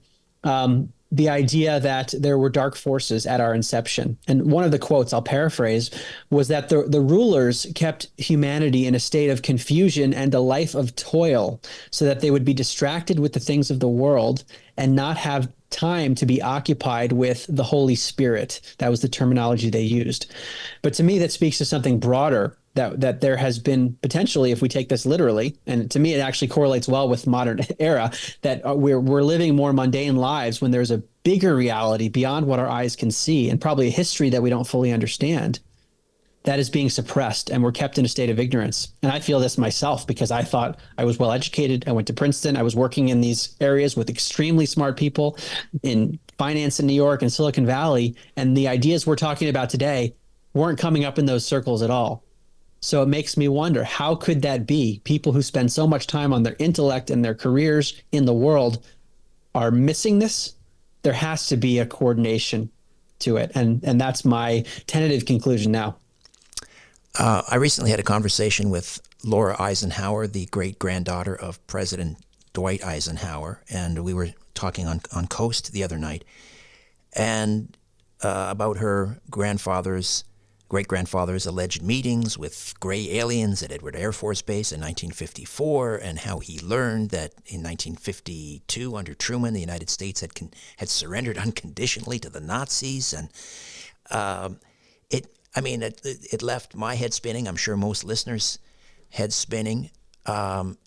the idea that there were dark forces at our inception. And one of the quotes, I'll paraphrase, was that the rulers kept humanity in a state of confusion and a life of toil so that they would be distracted with the things of the world and not have time to be occupied with the Holy Spirit. That was the terminology they used. But to me, that speaks to something broader, that there has been potentially, if we take this literally, and to me, it actually correlates well with modern era, that we're living more mundane lives when there's a bigger reality beyond what our eyes can see, and probably a history that we don't fully understand that is being suppressed, and we're kept in a state of ignorance. And I feel this myself because I thought I was well educated. I went to Princeton. I was working in these areas with extremely smart people in finance in New York and Silicon Valley. And the ideas we're talking about today weren't coming up in those circles at all. So it makes me wonder, how could that be? People who spend so much time on their intellect and their careers in the world are missing this. There has to be a coordination to it. And that's my tentative conclusion now. I recently had a conversation with Laura Eisenhower, the great-granddaughter of President Dwight Eisenhower, and we were talking on Coast the other night, and about her great-grandfather's alleged meetings with gray aliens at Edward Air Force Base in 1954, and how he learned that in 1952, under Truman, the United States had surrendered unconditionally to the Nazis, and it left my head spinning. I'm sure most listeners' head spinning. And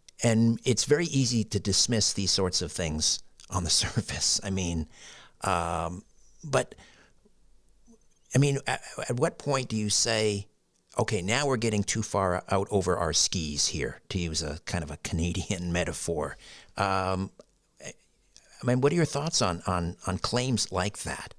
it's very easy to dismiss these sorts of things on the surface. At what point do you say, okay, now we're getting too far out over our skis here, to use a kind of a Canadian metaphor? What are your thoughts on claims like that?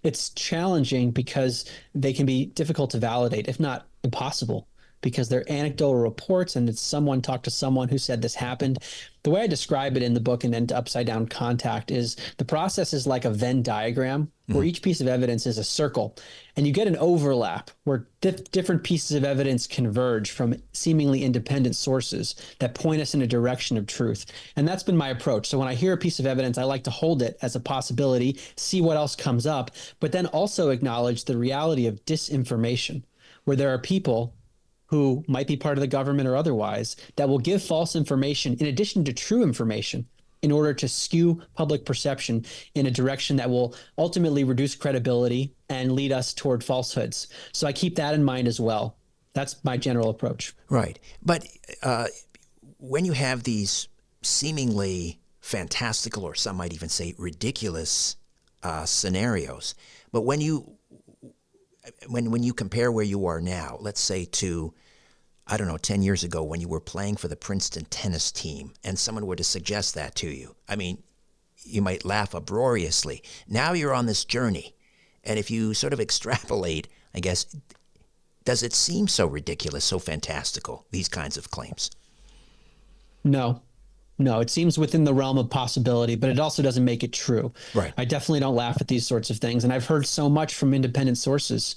It's challenging because they can be difficult to validate, if not impossible, because they're anecdotal reports and it's someone talked to someone who said this happened. The way I describe it in the book and then to Upside Down Contact is the process is like a Venn diagram where each piece of evidence is a circle, and you get an overlap where different pieces of evidence converge from seemingly independent sources that point us in a direction of truth. And that's been my approach. So when I hear a piece of evidence, I like to hold it as a possibility, see what else comes up, but then also acknowledge the reality of disinformation, where there are people who might be part of the government or otherwise that will give false information in addition to true information in order to skew public perception in a direction that will ultimately reduce credibility and lead us toward falsehoods. So I keep that in mind as well. That's my general approach. Right. But when you have these seemingly fantastical, or some might even say ridiculous scenarios, but when you compare where you are now, let's say to I don't know, 10 years ago when you were playing for the Princeton tennis team and someone were to suggest that to you, I mean, you might laugh uproariously. Now you're on this journey. And if you sort of extrapolate, I guess, does it seem so ridiculous, so fantastical, these kinds of claims? No, it seems within the realm of possibility, but it also doesn't make it true. Right. I definitely don't laugh at these sorts of things. And I've heard so much from independent sources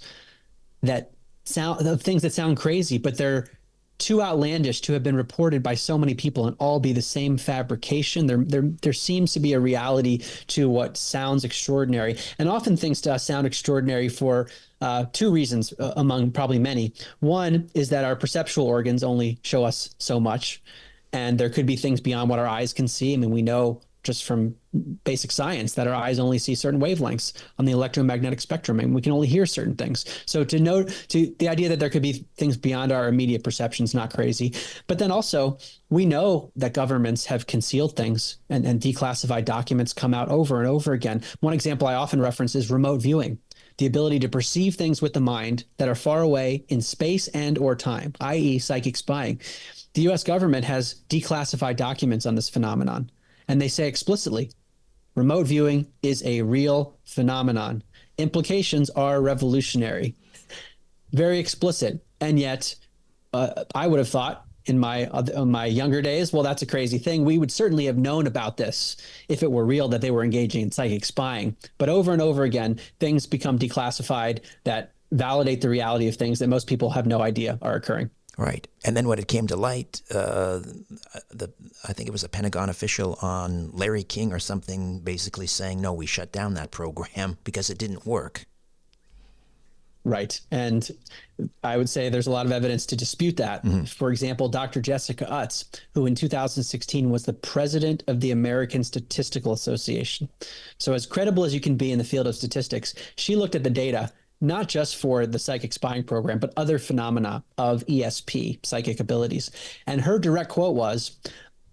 that of things that sound crazy, but they're too outlandish to have been reported by so many people and all be the same fabrication. There seems to be a reality to what sounds extraordinary, and often things to us sound extraordinary for two reasons, among probably many. One is that our perceptual organs only show us so much, and there could be things beyond what our eyes can see. I mean, we know just from basic science that our eyes only see certain wavelengths on the electromagnetic spectrum, and we can only hear certain things. So to the idea that there could be things beyond our immediate perception is not crazy. But then also, we know that governments have concealed things, and declassified documents come out over and over again. One example I often reference is remote viewing, the ability to perceive things with the mind that are far away in space and or time, i.e. psychic spying. The US government has declassified documents on this phenomenon. And they say explicitly, remote viewing is a real phenomenon. Implications are revolutionary. Very explicit. And yet, I would have thought in my younger days, well, that's a crazy thing. We would certainly have known about this if it were real that they were engaging in psychic spying. But over and over again, things become declassified that validate the reality of things that most people have no idea are occurring. Right. And then when it came to light, I think it was a Pentagon official on Larry King or something basically saying, no, we shut down that program because it didn't work. Right. And I would say there's a lot of evidence to dispute that. Mm-hmm. For example, Dr. Jessica Utz, who in 2016 was the president of the American Statistical Association. So as credible as you can be in the field of statistics, she looked at the data not just for the psychic spying program, but other phenomena of ESP, psychic abilities. And her direct quote was,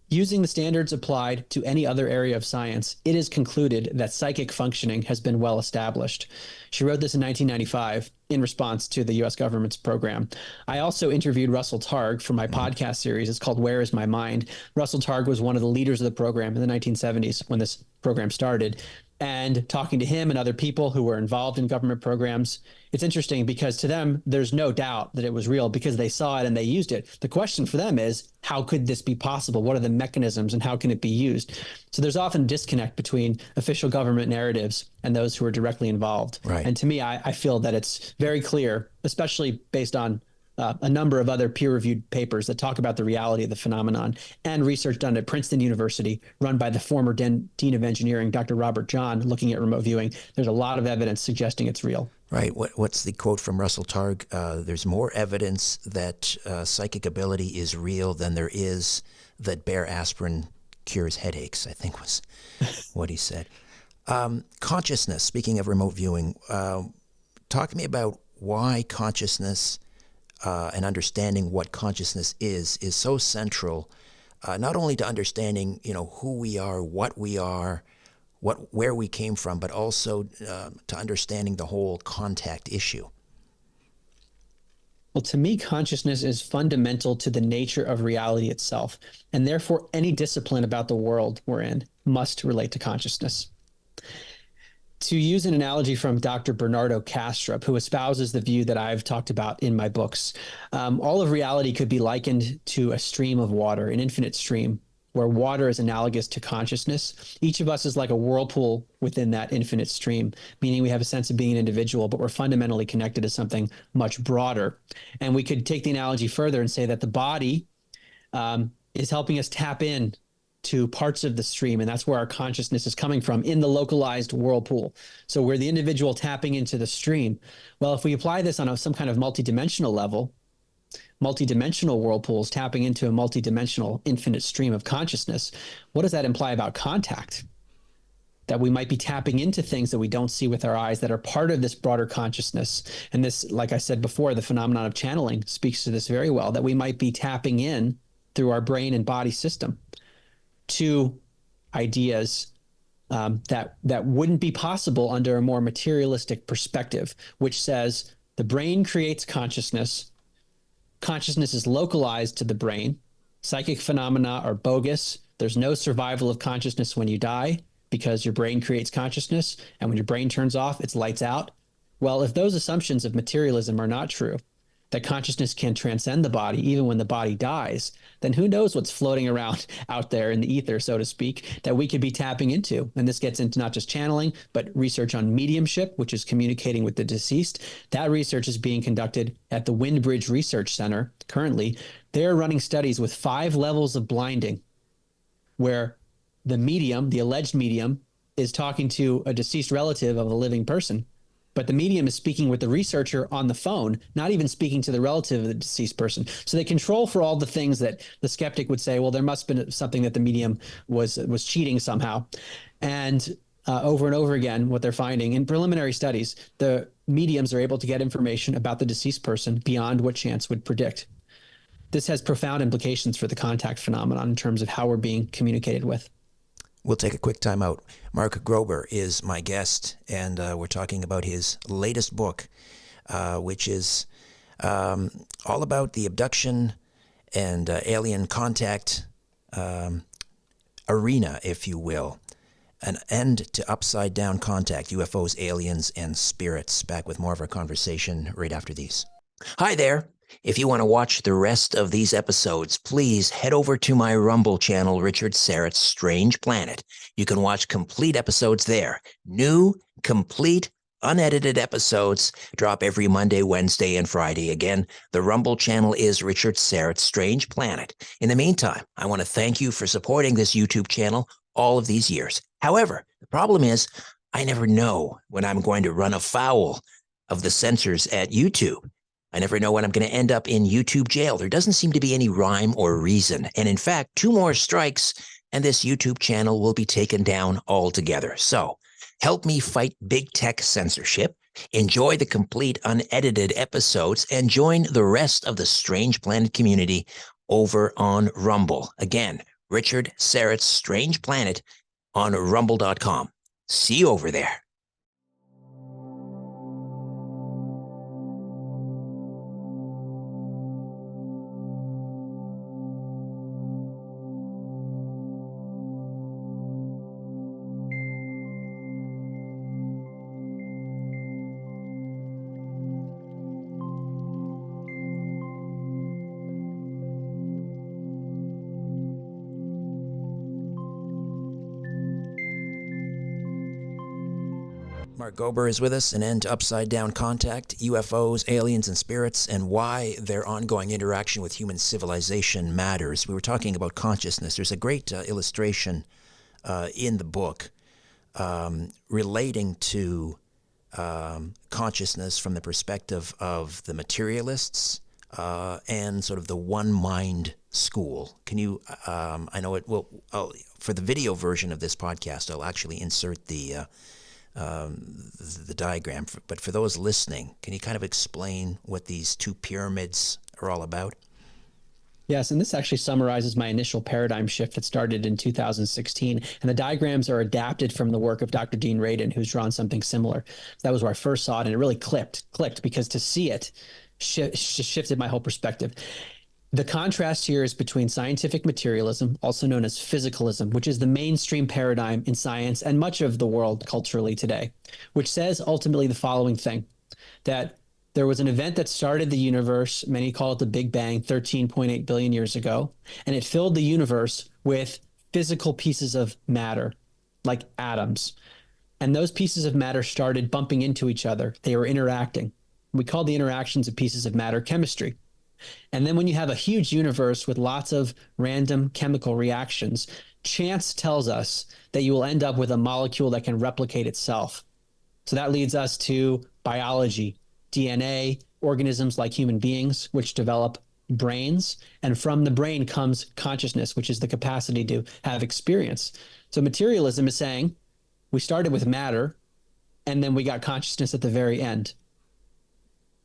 using the standards applied to any other area of science, it is concluded that psychic functioning has been well established. She wrote this in 1995 in response to the US government's program. I also interviewed Russell Targ for my podcast series. It's called Where is My Mind? Russell Targ was one of the leaders of the program in the 1970s when this program started. And talking to him and other people who were involved in government programs, it's interesting because to them, there's no doubt that it was real because they saw it and they used it. The question for them is, how could this be possible? What are the mechanisms and how can it be used? So there's often a disconnect between official government narratives and those who are directly involved. Right. And to me, I feel that it's very clear, especially based on a number of other peer-reviewed papers that talk about the reality of the phenomenon and research done at Princeton University, run by the former Dean of Engineering, Dr. Robert John, looking at remote viewing. There's a lot of evidence suggesting it's real. Right. What's the quote from Russell Targ? There's more evidence that psychic ability is real than there is that bare aspirin cures headaches, I think was what he said. Consciousness, speaking of remote viewing, talk to me about why consciousness and understanding what consciousness is so central, not only to understanding, who we are, what we are, where we came from, but also to understanding the whole contact issue. Well, to me, consciousness is fundamental to the nature of reality itself, and therefore any discipline about the world we're in must relate to consciousness. To use an analogy from Dr. Bernardo Kastrup, who espouses the view that I've talked about in my books, all of reality could be likened to a stream of water, an infinite stream, where water is analogous to consciousness. Each of us is like a whirlpool within that infinite stream, meaning we have a sense of being an individual, but we're fundamentally connected to something much broader. And we could take the analogy further and say that the body is helping us tap in to parts of the stream, and that's where our consciousness is coming from in the localized whirlpool. So we're the individual tapping into the stream. Well, if we apply this on some kind of multidimensional level, multidimensional whirlpools tapping into a multidimensional infinite stream of consciousness, what does that imply about contact? That we might be tapping into things that we don't see with our eyes that are part of this broader consciousness. And this, like I said before, the phenomenon of channeling speaks to this very well, that we might be tapping in through our brain and body system to ideas that wouldn't be possible under a more materialistic perspective, which says the brain creates consciousness, Consciousness is localized to the brain. Psychic phenomena are bogus. There's no survival of consciousness when you die because your brain creates consciousness. And when your brain turns off, it's lights out. Well, if those assumptions of materialism are not true, that consciousness can transcend the body even when the body dies, then who knows what's floating around out there in the ether, so to speak, that we could be tapping into. And this gets into not just channeling, but research on mediumship, which is communicating with the deceased. That research is being conducted at the Windbridge Research Center currently. They're running studies with 5 levels of blinding where the medium, the alleged medium, is talking to a deceased relative of a living person. But the medium is speaking with the researcher on the phone, not even speaking to the relative of the deceased person. So they control for all the things that the skeptic would say, well, there must have been something that the medium was cheating somehow. And over and over again, what they're finding in preliminary studies, the mediums are able to get information about the deceased person beyond what chance would predict. This has profound implications for the contact phenomenon in terms of how we're being communicated with. We'll take a quick time out. Mark Gober is my guest, and we're talking about his latest book, which is all about the abduction and alien contact arena, if you will. An end to upside-down contact, UFOs, aliens, and spirits. Back with more of our conversation right after these. Hi there. If you want to watch the rest of these episodes, please head over to my Rumble channel, Richard Syrett's Strange Planet. You can watch complete episodes there. New, complete, unedited episodes drop every Monday, Wednesday, and Friday. Again, the Rumble channel is Richard Syrett's Strange Planet. In the meantime, I want to thank you for supporting this YouTube channel all of these years. However, the problem is I never know when I'm going to run afoul of the censors at YouTube. I never know when I'm going to end up in YouTube jail. There doesn't seem to be any rhyme or reason. And in fact, 2 more strikes and this YouTube channel will be taken down altogether. So help me fight big tech censorship, enjoy the complete unedited episodes, and join the rest of the Strange Planet community over on Rumble. Again, Richard Syrett's Strange Planet on rumble.com. See you over there. Mark Gober is with us. An end to upside-down contact, UFOs, aliens, and spirits, and why their ongoing interaction with human civilization matters. We were talking about consciousness. There's a great illustration in the book relating to consciousness from the perspective of the materialists and sort of the one-mind school. Can you, I know it will, for the video version of this podcast, I'll actually insert the diagram, but for those listening, can you kind of explain what these 2 pyramids are all about? Yes, and this actually summarizes my initial paradigm shift that started in 2016. And the diagrams are adapted from the work of Dr. Dean Radin, who's drawn something similar. That was where I first saw it, and it really clicked because to see it shifted my whole perspective. The contrast here is between scientific materialism, also known as physicalism, which is the mainstream paradigm in science and much of the world culturally today, which says ultimately the following thing, that there was an event that started the universe, many call it the Big Bang, 13.8 billion years ago, and it filled the universe with physical pieces of matter, like atoms. And those pieces of matter started bumping into each other. They were interacting. We call the interactions of pieces of matter chemistry. And then when you have a huge universe with lots of random chemical reactions, chance tells us that you will end up with a molecule that can replicate itself. So that leads us to biology, DNA, organisms like human beings, which develop brains. And from the brain comes consciousness, which is the capacity to have experience. So materialism is saying we started with matter, and then we got consciousness at the very end.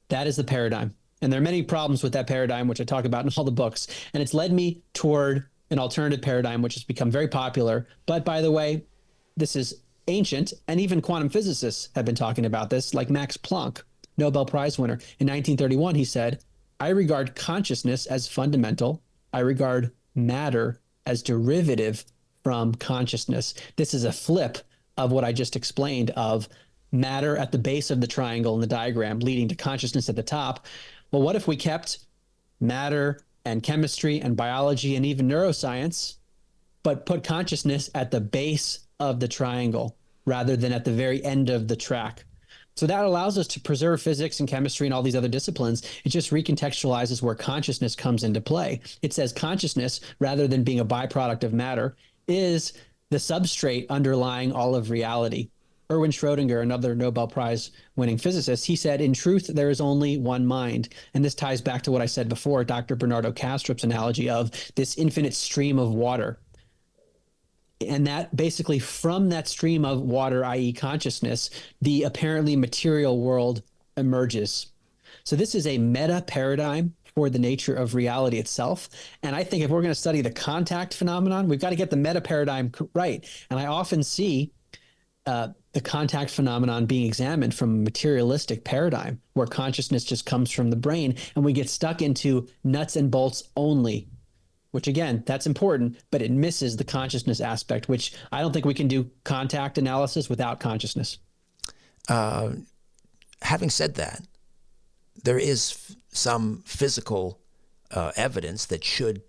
That is the paradigm. And there are many problems with that paradigm, which I talk about in all the books. And it's led me toward an alternative paradigm, which has become very popular. But by the way, this is ancient, and even quantum physicists have been talking about this, like Max Planck, Nobel Prize winner. In 1931, he said, I regard consciousness as fundamental. I regard matter as derivative from consciousness. This is a flip of what I just explained of matter at the base of the triangle in the diagram leading to consciousness at the top. Well, what if we kept matter and chemistry and biology and even neuroscience, but put consciousness at the base of the triangle rather than at the very end of the track? So that allows us to preserve physics and chemistry and all these other disciplines. It just recontextualizes where consciousness comes into play. It says consciousness, rather than being a byproduct of matter, is the substrate underlying all of reality. Erwin Schrödinger, another Nobel Prize winning physicist, he said, in truth, there is only one mind. And this ties back to what I said before, Dr. Bernardo Kastrup's analogy of this infinite stream of water. And that basically from that stream of water, i.e. consciousness, the apparently material world emerges. So this is a meta paradigm for the nature of reality itself. And I think if we're going to study the contact phenomenon, we've got to get the meta paradigm right. And I often see the contact phenomenon being examined from a materialistic paradigm where consciousness just comes from the brain and we get stuck into nuts and bolts only, which again, that's important, but it misses the consciousness aspect, which I don't think we can do contact analysis without consciousness. Having said that, there is some physical evidence that should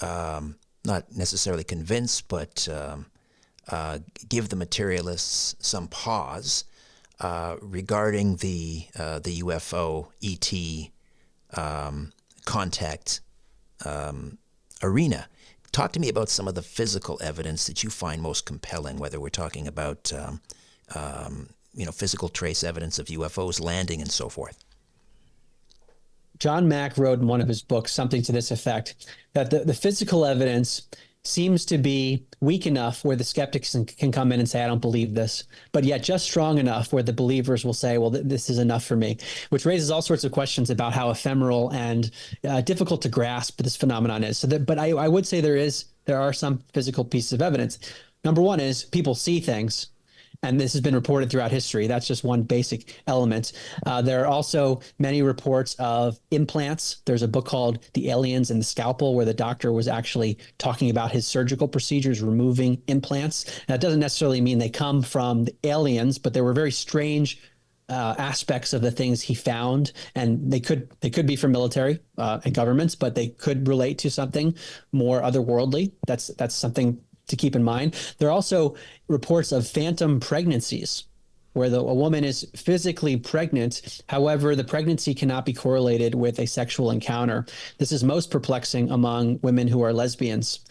not necessarily convince, but give the materialists some pause regarding the UFO ET contact arena. Talk to me about some of the physical evidence that you find most compelling, whether we're talking about physical trace evidence of UFOs landing and so forth. John Mack wrote in one of his books something to this effect, that the physical evidence seems to be weak enough where the skeptics can come in and say, I don't believe this, but yet just strong enough where the believers will say, well, this is enough for me, which raises all sorts of questions about how ephemeral and difficult to grasp this phenomenon is. But I would say there are some physical pieces of evidence. Number one is people see things. And this has been reported throughout history. That's just one basic element. There are also many reports of implants. There's a book called The Aliens and the Scalpel, where the doctor was actually talking about his surgical procedures, removing implants. That doesn't necessarily mean they come from the aliens, but there were very strange aspects of the things he found, and they could be from military and governments, but they could relate to something more otherworldly. That's something to keep in mind. There are also reports of phantom pregnancies where a woman is physically pregnant. However, the pregnancy cannot be correlated with a sexual encounter. This is most perplexing among women who are lesbians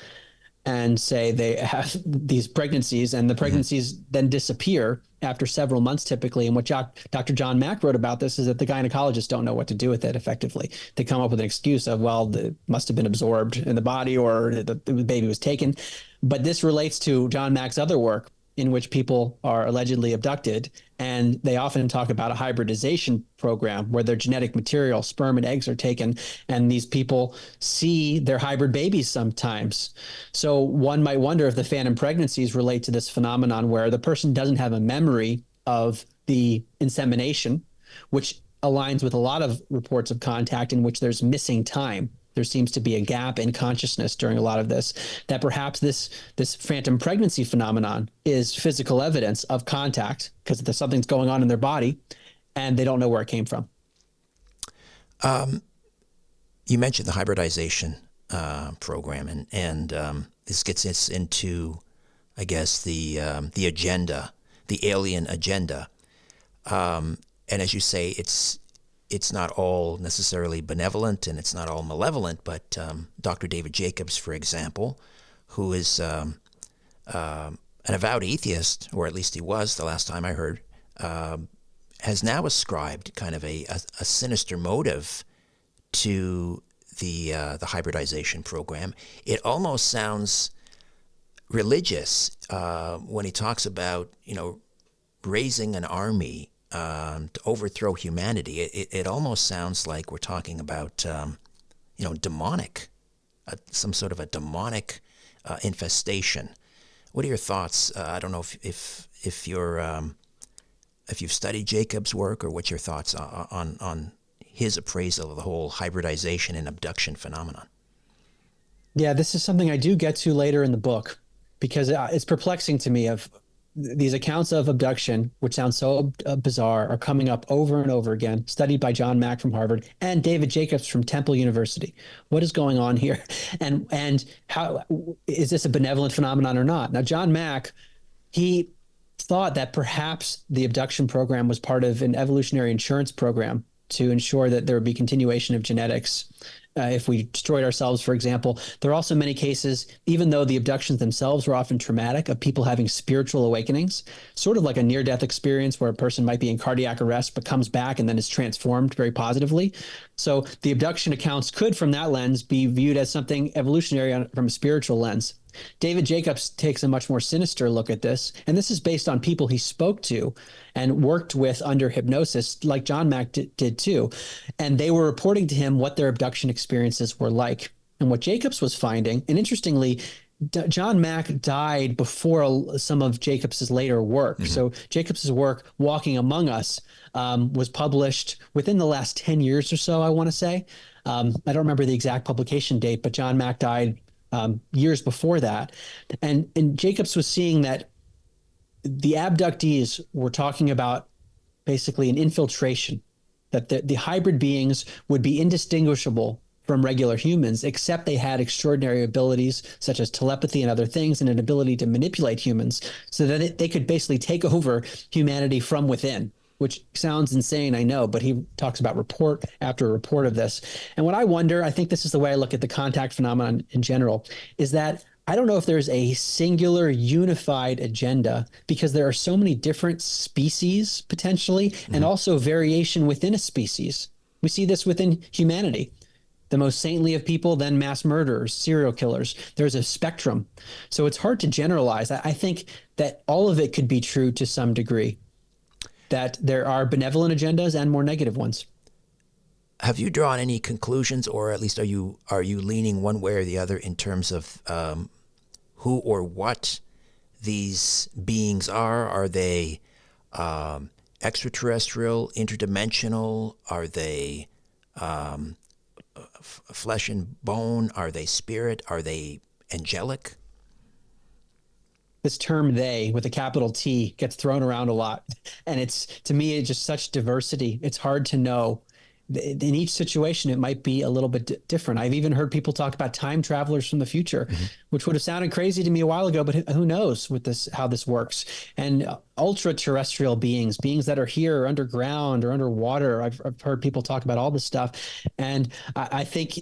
and say they have these pregnancies, and the pregnancies then disappear after several months typically. And what Dr. John Mack wrote about this is that the gynecologists don't know what to do with it effectively. They come up with an excuse of, well, it must have been absorbed in the body or the baby was taken. But this relates to John Mack's other work in which people are allegedly abducted. And they often talk about a hybridization program where their genetic material, sperm and eggs, are taken, and these people see their hybrid babies sometimes. So one might wonder if the phantom pregnancies relate to this phenomenon where the person doesn't have a memory of the insemination, which aligns with a lot of reports of contact in which there's missing time. There seems to be a gap in consciousness during a lot of this, that perhaps this phantom pregnancy phenomenon is physical evidence of contact because there's something's going on in their body and they don't know where it came from. You mentioned the hybridization program, and this gets us into, I guess, the agenda, the alien agenda. And as you say, it's not all necessarily benevolent and it's not all malevolent, but Dr. David Jacobs, for example, who is an avowed atheist, or at least he was the last time I heard, has now ascribed kind of a sinister motive to the hybridization program. It almost sounds religious when he talks about, raising an army to overthrow humanity. It almost sounds like we're talking about, demonic, some sort of a demonic infestation. What are your thoughts? I don't know if you've studied Jacob's work, or what's your thoughts on his appraisal of the whole hybridization and abduction phenomenon. Yeah, this is something I do get to later in the book because it's perplexing to me of these accounts of abduction, which sound so bizarre, are coming up over and over again, studied by John Mack from Harvard and David Jacobs from Temple University. What is going on here? And how is this a benevolent phenomenon or not? Now, John Mack, he thought that perhaps the abduction program was part of an evolutionary insurance program to ensure that there would be continuation of genetics. If we destroyed ourselves, for example. There are also many cases, even though the abductions themselves were often traumatic, of people having spiritual awakenings, sort of like a near-death experience where a person might be in cardiac arrest but comes back and then is transformed very positively. So the abduction accounts could, from that lens, be viewed as something evolutionary from a spiritual lens. David Jacobs takes a much more sinister look at this, and this is based on people he spoke to and worked with under hypnosis, like John Mack did too. And they were reporting to him what their abduction experiences were like. And what Jacobs was finding, and interestingly, John Mack died before some of Jacobs's later work. Mm-hmm. So Jacobs's work, Walking Among Us, was published within the last 10 years or so, I want to say. I don't remember the exact publication date, but John Mack died years before that. And Jacobs was seeing that the abductees were talking about basically an infiltration, that the hybrid beings would be indistinguishable from regular humans, except they had extraordinary abilities such as telepathy and other things, and an ability to manipulate humans so that they could basically take over humanity from within. Which sounds insane, I know, but he talks about report after report of this. And what I wonder, I think this is the way I look at the contact phenomenon in general, is that I don't know if there's a singular unified agenda, because there are so many different species potentially, and also variation within a species. We see this within humanity. The most saintly of people, then mass murderers, serial killers. There's a spectrum. So it's hard to generalize. I think that all of it could be true to some degree, that there are benevolent agendas and more negative ones. Have you drawn any conclusions, or at least are you leaning one way or the other in terms of who or what these beings are? Are they extraterrestrial, interdimensional? Are they flesh and bone? Are they spirit? Are they angelic? This term "they" with a capital T gets thrown around a lot. And it's, to me, it's just such diversity. It's hard to know. In each situation, it might be a little bit different. I've even heard people talk about time travelers from the future, which would have sounded crazy to me a while ago, but who knows with this, how this works. And ultra terrestrial beings that are here or underground or underwater. I've heard people talk about all this stuff. And I think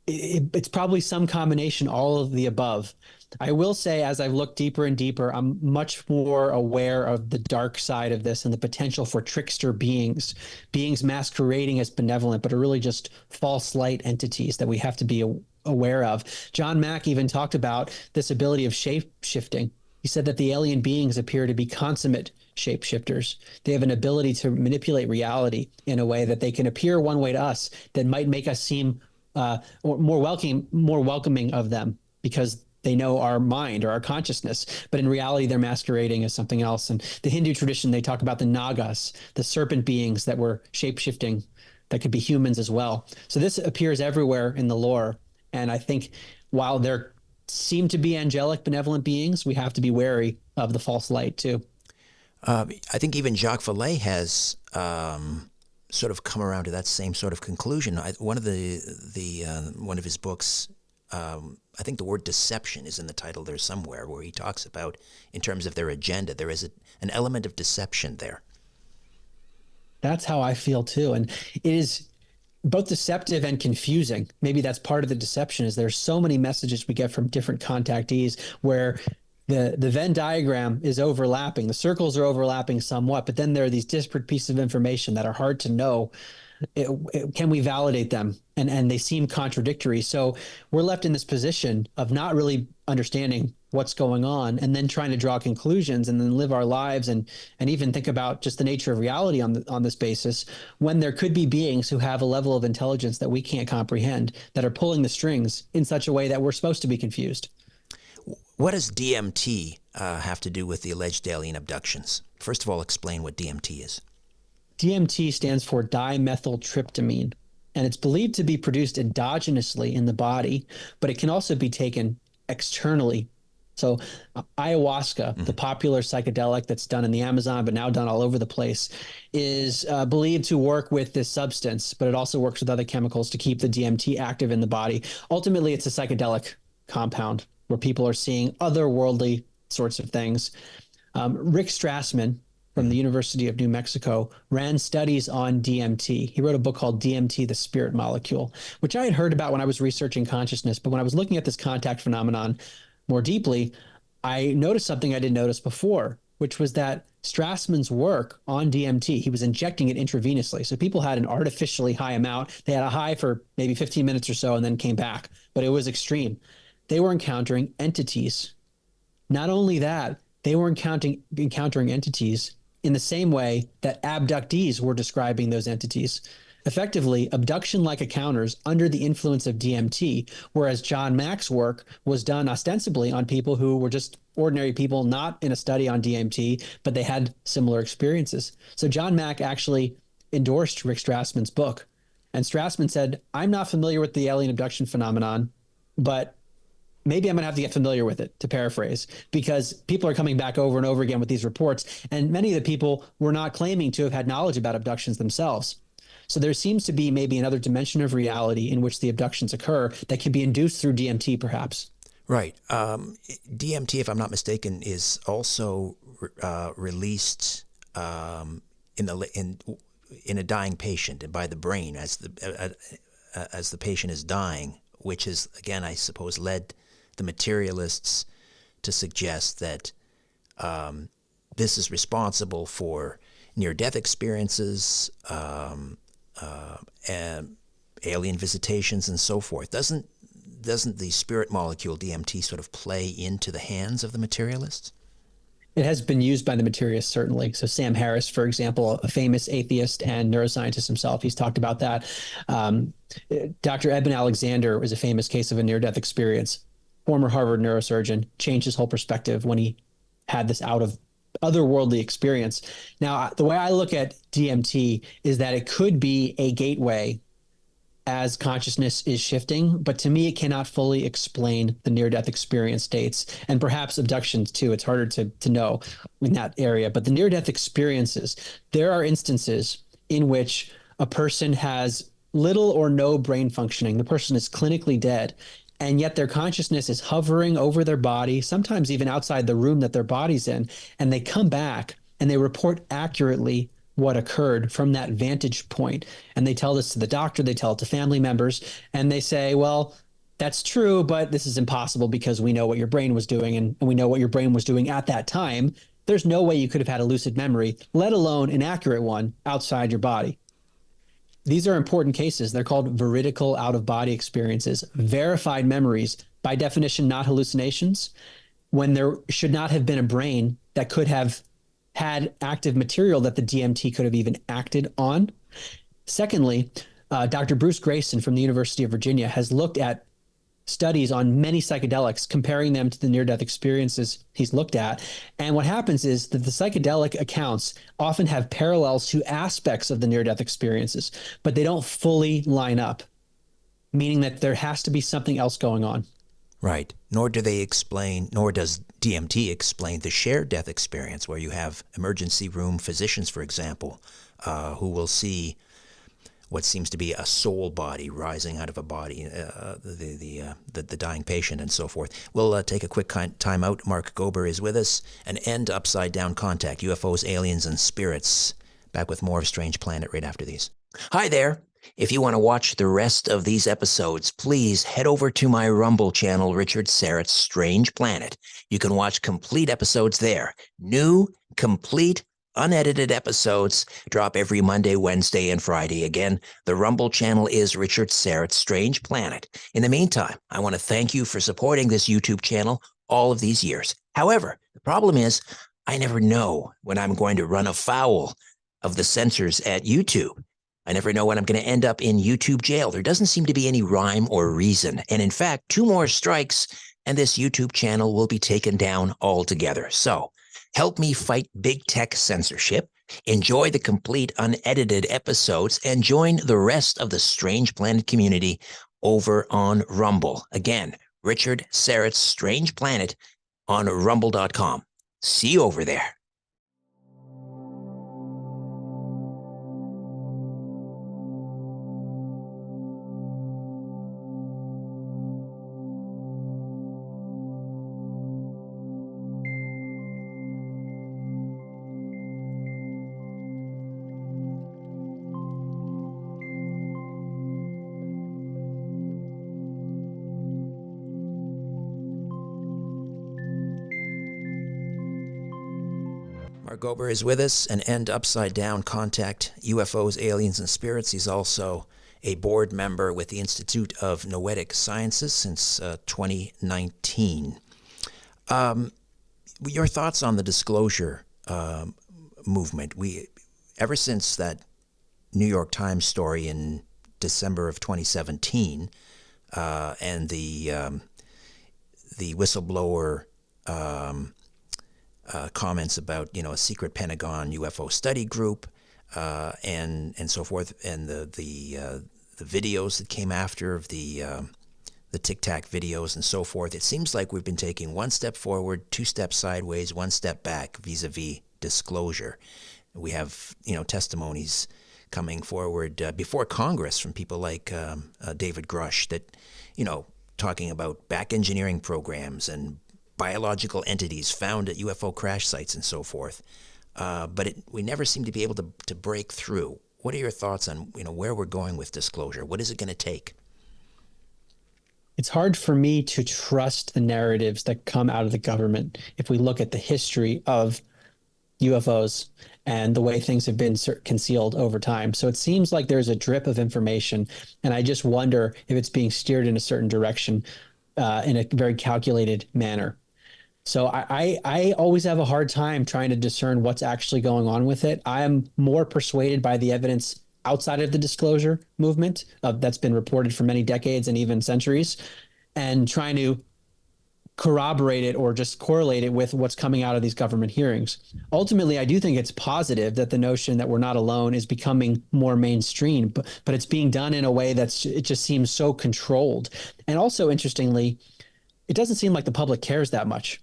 it's probably some combination, all of the above. I will say, as I've looked deeper and deeper, I'm much more aware of the dark side of this and the potential for trickster beings masquerading as benevolent, but are really just false light entities that we have to be aware of. John Mack even talked about this ability of shape shifting. He said that the alien beings appear to be consummate shapeshifters. They have an ability to manipulate reality in a way that they can appear one way to us that might make us seem more welcoming of them, because they know our mind or our consciousness, but in reality, they're masquerading as something else. And the Hindu tradition, they talk about the Nagas, the serpent beings that were shape-shifting, that could be humans as well. So this appears everywhere in the lore. And I think while there seem to be angelic, benevolent beings, we have to be wary of the false light too. I think even Jacques Vallée has sort of come around to that same sort of conclusion. One of his books, I think the word deception is in the title there somewhere, where he talks about, in terms of their agenda, there is an element of deception there. That's how I feel too. And it is both deceptive and confusing. Maybe that's part of the deception, is there's so many messages we get from different contactees where the Venn diagram is overlapping. The circles are overlapping somewhat, but then there are these disparate pieces of information that are hard to know. Can we validate them? And they seem contradictory. So we're left in this position of not really understanding what's going on, and then trying to draw conclusions and then live our lives and even think about just the nature of reality on this basis, when there could be beings who have a level of intelligence that we can't comprehend, that are pulling the strings in such a way that we're supposed to be confused. What does DMT have to do with the alleged alien abductions? First of all, explain what DMT is. DMT stands for dimethyltryptamine, and it's believed to be produced endogenously in the body, but it can also be taken externally. So ayahuasca, the popular psychedelic that's done in the Amazon, but now done all over the place, is believed to work with this substance, but it also works with other chemicals to keep the DMT active in the body. Ultimately, it's a psychedelic compound where people are seeing otherworldly sorts of things. Rick Strassman from the University of New Mexico ran studies on DMT. He wrote a book called DMT, the Spirit Molecule, which I had heard about when I was researching consciousness. But when I was looking at this contact phenomenon more deeply, I noticed something I didn't notice before, which was that Strassman's work on DMT, he was injecting it intravenously. So people had an artificially high amount. They had a high for maybe 15 minutes or so and then came back, but it was extreme. They were encountering entities. Not only that, they were encountering entities in the same way that abductees were describing those entities. Effectively, abduction-like encounters under the influence of DMT, whereas John Mack's work was done ostensibly on people who were just ordinary people, not in a study on DMT, but they had similar experiences. So John Mack actually endorsed Rick Strassman's book. And Strassman said, I'm not familiar with the alien abduction phenomenon, but maybe I'm going to have to get familiar with it, to paraphrase, because people are coming back over and over again with these reports. And many of the people were not claiming to have had knowledge about abductions themselves. So there seems to be maybe another dimension of reality in which the abductions occur that can be induced through DMT, perhaps. Right. DMT, if I'm not mistaken, is also released in a dying patient and by the brain as the patient is dying, which is, again, I suppose, led the materialists to suggest that this is responsible for near-death experiences, and alien visitations, and so forth. Doesn't the spirit molecule DMT sort of play into the hands of the materialists? It has been used by the materialists, certainly. So Sam Harris, for example, a famous atheist and neuroscientist himself, he's talked about that. Dr. Eben Alexander was a famous case of a near-death experience. Former Harvard neurosurgeon, changed his whole perspective when he had this out of otherworldly experience. Now, the way I look at DMT is that it could be a gateway as consciousness is shifting, but to me, it cannot fully explain the near-death experience states, and perhaps abductions too. It's harder to know in that area, but the near-death experiences, there are instances in which a person has little or no brain functioning. The person is clinically dead, and yet their consciousness is hovering over their body, sometimes even outside the room that their body's in, and they come back and they report accurately what occurred from that vantage point. And they tell this to the doctor, they tell it to family members, and they say, well, that's true, but this is impossible because we know what your brain was doing, and we know what your brain was doing at that time. There's no way you could have had a lucid memory, let alone an accurate one, outside your body. These are important cases. They're called veridical out-of-body experiences, verified memories, by definition, not hallucinations, when there should not have been a brain that could have had active material that the DMT could have even acted on. Secondly, Dr. Bruce Grayson from the University of Virginia has looked at studies on many psychedelics, comparing them to the near-death experiences he's looked at. And what happens is that the psychedelic accounts often have parallels to aspects of the near-death experiences, but they don't fully line up, meaning that there has to be something else going on. Right. Nor does DMT explain the shared death experience, where you have emergency room physicians, for example, who will see what seems to be a soul body rising out of a body, the dying patient, and so forth. We'll take a quick time out. Mark Gober is with us. An end upside down contact, UFOs, aliens, and spirits. Back with more of Strange Planet right after these. Hi there. If you want to watch the rest of these episodes, please head over to my Rumble channel, Richard Syrett's Strange Planet. You can watch complete episodes there. New, complete, unedited episodes drop every Monday, Wednesday, and Friday. Again, the Rumble channel is Richard Syrett's Strange Planet. In the meantime, I want to thank you for supporting this YouTube channel all of these years. However, the problem is I never know when I'm going to run afoul of the censors at YouTube. I never know when I'm going to end up in YouTube jail. There doesn't seem to be any rhyme or reason. And in fact, 2 more strikes and this YouTube channel will be taken down altogether. So help me fight big tech censorship. Enjoy the complete unedited episodes and join the rest of the Strange Planet community over on Rumble. Again, Richard Syrett's Strange Planet on rumble.com. See you over there. Mark Gober is with us, an End Upside Down contact, UFOs, aliens, and spirits. He's also a board member with the Institute of Noetic Sciences since 2019. Your thoughts on the disclosure movement? Ever since that New York Times story in December of 2017 and the whistleblower comments about a secret Pentagon UFO study group and so forth, and the videos that came after of the Tic Tac videos and so forth. It seems like we've been taking one step forward, two steps sideways, one step back vis-a-vis disclosure. We have testimonies coming forward before Congress from people like David Grush that talking about back engineering programs and biological entities found at UFO crash sites and so forth. But we never seem to be able to break through. What are your thoughts on where we're going with disclosure? What is it going to take? It's hard for me to trust the narratives that come out of the government if we look at the history of UFOs and the way things have been concealed over time. So it seems like there's a drip of information, and I just wonder if it's being steered in a certain direction in a very calculated manner. So I always have a hard time trying to discern what's actually going on with it. I am more persuaded by the evidence outside of the disclosure movement that's been reported for many decades and even centuries, and trying to corroborate it or just correlate it with what's coming out of these government hearings. Ultimately, I do think it's positive that the notion that we're not alone is becoming more mainstream, but it's being done in a way it just seems so controlled. And also, interestingly, it doesn't seem like the public cares that much.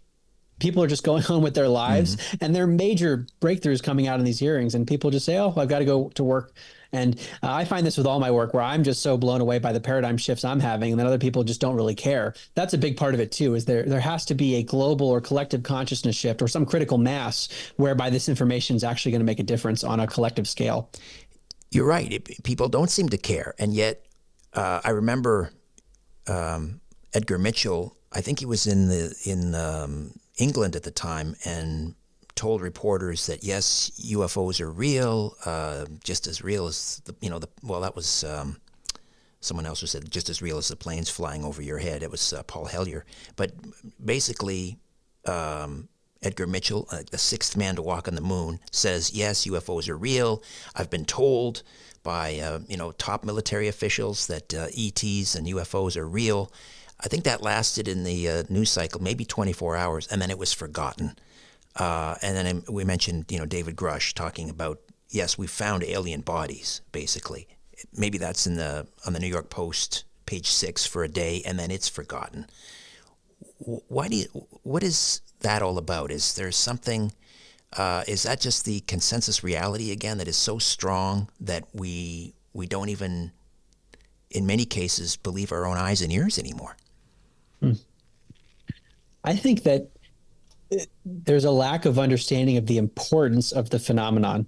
People are just going on with their lives, and there are major breakthroughs coming out in these hearings, and people just say, oh, I've got to go to work. And I find this with all my work, where I'm just so blown away by the paradigm shifts I'm having, and then other people just don't really care. That's a big part of it too, is there has to be a global or collective consciousness shift or some critical mass whereby this information is actually going to make a difference on a collective scale. You're right. People don't seem to care. And yet I remember Edgar Mitchell, I think he was in England at the time, and told reporters that yes, UFOs are real, just as real as that was someone else who said just as real as the planes flying over your head. It was Paul Hellyer. But basically, Edgar Mitchell, the sixth man to walk on the moon, says yes, UFOs are real. I've been told by top military officials that ETs and UFOs are real. I think that lasted in the news cycle maybe 24 hours, and then it was forgotten. And then we mentioned, David Grush talking about, yes, we found alien bodies, basically. Maybe that's on the New York Post, page 6 for a day, and then it's forgotten. What is that all about? Is there something, is that just the consensus reality again that is so strong that we don't even, in many cases, believe our own eyes and ears anymore? I think that there's a lack of understanding of the importance of the phenomenon.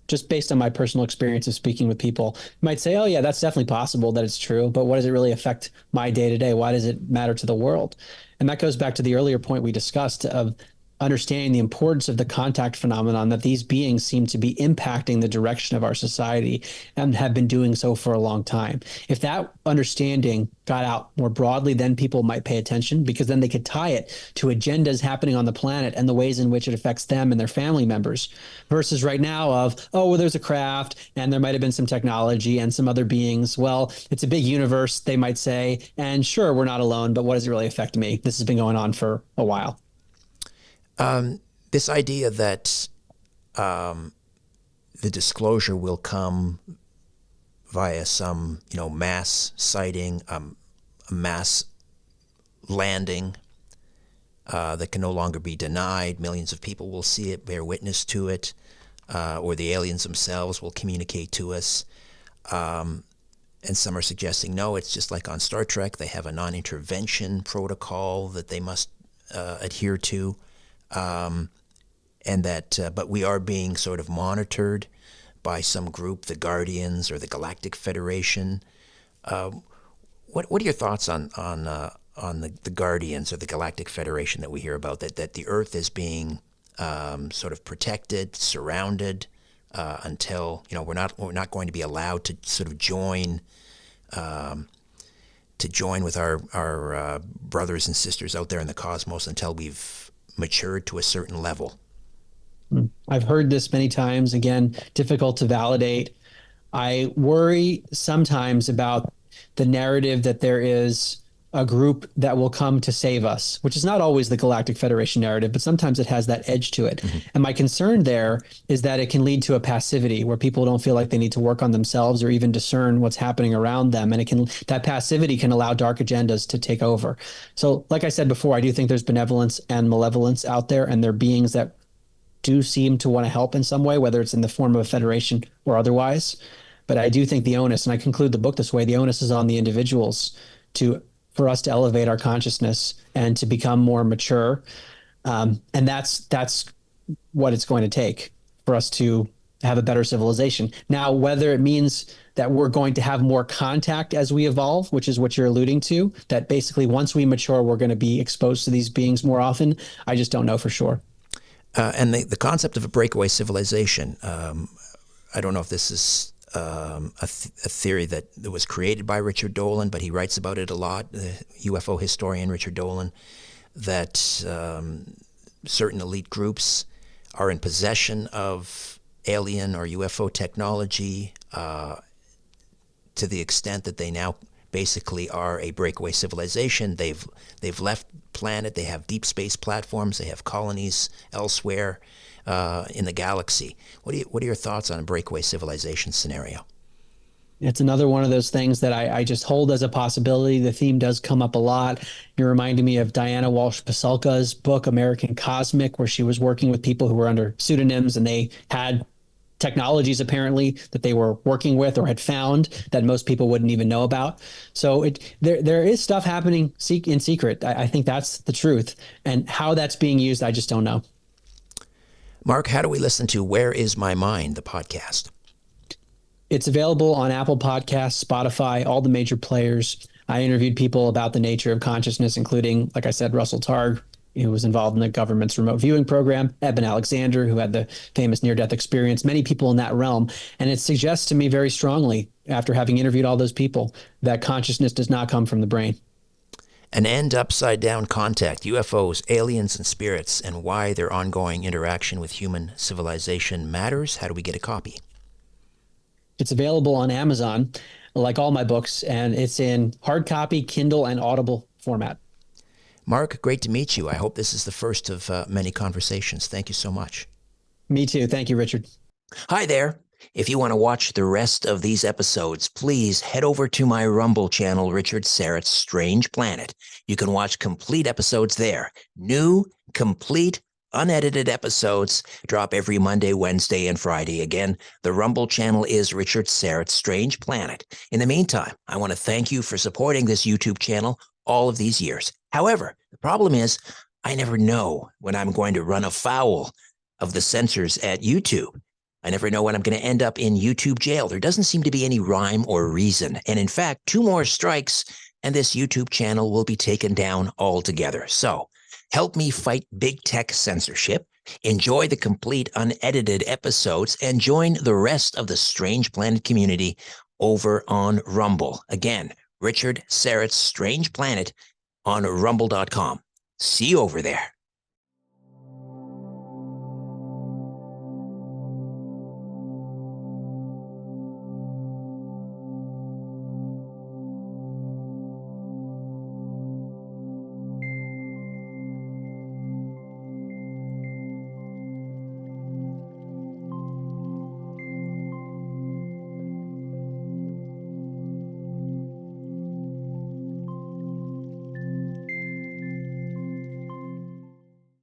Just based on my personal experience of speaking with people, you might say, oh yeah, that's definitely possible that it's true, but what does it really affect my day to day? Why does it matter to the world? And that goes back to the earlier point we discussed of understanding the importance of the contact phenomenon, that these beings seem to be impacting the direction of our society and have been doing so for a long time. If that understanding got out more broadly, then people might pay attention, because then they could tie it to agendas happening on the planet and the ways in which it affects them and their family members, versus right now of, oh, well, there's a craft and there might have been some technology and some other beings. Well, it's a big universe, they might say, and sure, we're not alone, but what does it really affect me? This has been going on for a while. This idea that the disclosure will come via some, mass sighting, a mass landing that can no longer be denied. Millions of people will see it, bear witness to it, or the aliens themselves will communicate to us. And some are suggesting, no, it's just like on Star Trek. They have a non-intervention protocol that they must adhere to. And that, but we are being sort of monitored by some group, the Guardians or the Galactic Federation. What are your thoughts on the Guardians or the Galactic Federation that we hear about? That the Earth is being sort of protected, surrounded until we're not going to be allowed to sort of join with our brothers and sisters out there in the cosmos until we've matured to a certain level. I've heard this many times. Again, difficult to validate. I worry sometimes about the narrative that there is a group that will come to save us, which is not always the Galactic Federation narrative, but sometimes it has that edge to it. Mm-hmm. And my concern there is that it can lead to a passivity where people don't feel like they need to work on themselves or even discern what's happening around them. And that passivity can allow dark agendas to take over. So like I said before, I do think there's benevolence and malevolence out there, and there are beings that do seem to want to help in some way, whether it's in the form of a federation or otherwise. But I do think the onus, and I conclude the book this way, the onus is on the individuals for us to elevate our consciousness and to become more mature. And that's what it's going to take for us to have a better civilization. Now, whether it means that we're going to have more contact as we evolve, which is what you're alluding to, that basically once we mature, we're going to be exposed to these beings more often, I just don't know for sure. And the concept of a breakaway civilization, I don't know if this is a theory that was created by Richard Dolan, but he writes about it a lot, the UFO historian Richard Dolan, that certain elite groups are in possession of alien or UFO technology to the extent that they now basically are a breakaway civilization. They've left planet. They have deep space platforms. They have colonies elsewhere in the galaxy. What are your thoughts on a breakaway civilization scenario? It's another one of those things that I just hold as a possibility. The theme does come up a lot. You're reminding me of Diana Walsh-Pasulka's book, American Cosmic, where she was working with people who were under pseudonyms, and they had technologies apparently that they were working with or had found that most people wouldn't even know about. So there is stuff happening in secret. I think that's the truth. And how that's being used, I just don't know. Mark, how do we listen to Where Is My Mind, the podcast? It's available on Apple Podcasts, Spotify, all the major players. I interviewed people about the nature of consciousness, including, like I said, Russell Targ, who was involved in the government's remote viewing program, Eben Alexander, who had the famous near-death experience, many people in that realm. And it suggests to me very strongly, after having interviewed all those people, that consciousness does not come from the brain. An end upside-down contact, UFOs, aliens, and spirits, and why their ongoing interaction with human civilization matters. How do we get a copy? It's available on Amazon, like all my books, and it's in hard copy, Kindle, and Audible format. Mark, great to meet you. I hope this is the first of many conversations. Thank you so much. Me too. Thank you, Richard. Hi there. If you want to watch the rest of these episodes, please head over to my Rumble channel, Richard Syrett's Strange Planet. You can watch complete episodes there. New, complete, unedited episodes drop every Monday, Wednesday, and Friday. Again, the Rumble channel is Richard Syrett's Strange Planet. In the meantime, I want to thank you for supporting this YouTube channel all of these years. However, the problem is I never know when I'm going to run afoul of the censors at YouTube. I never know when I'm going to end up in YouTube jail. There doesn't seem to be any rhyme or reason. And in fact, 2 more strikes and this YouTube channel will be taken down altogether. So help me fight big tech censorship, enjoy the complete unedited episodes, and join the rest of the Strange Planet community over on Rumble. Again, Richard Syrett's Strange Planet on rumble.com. See you over there.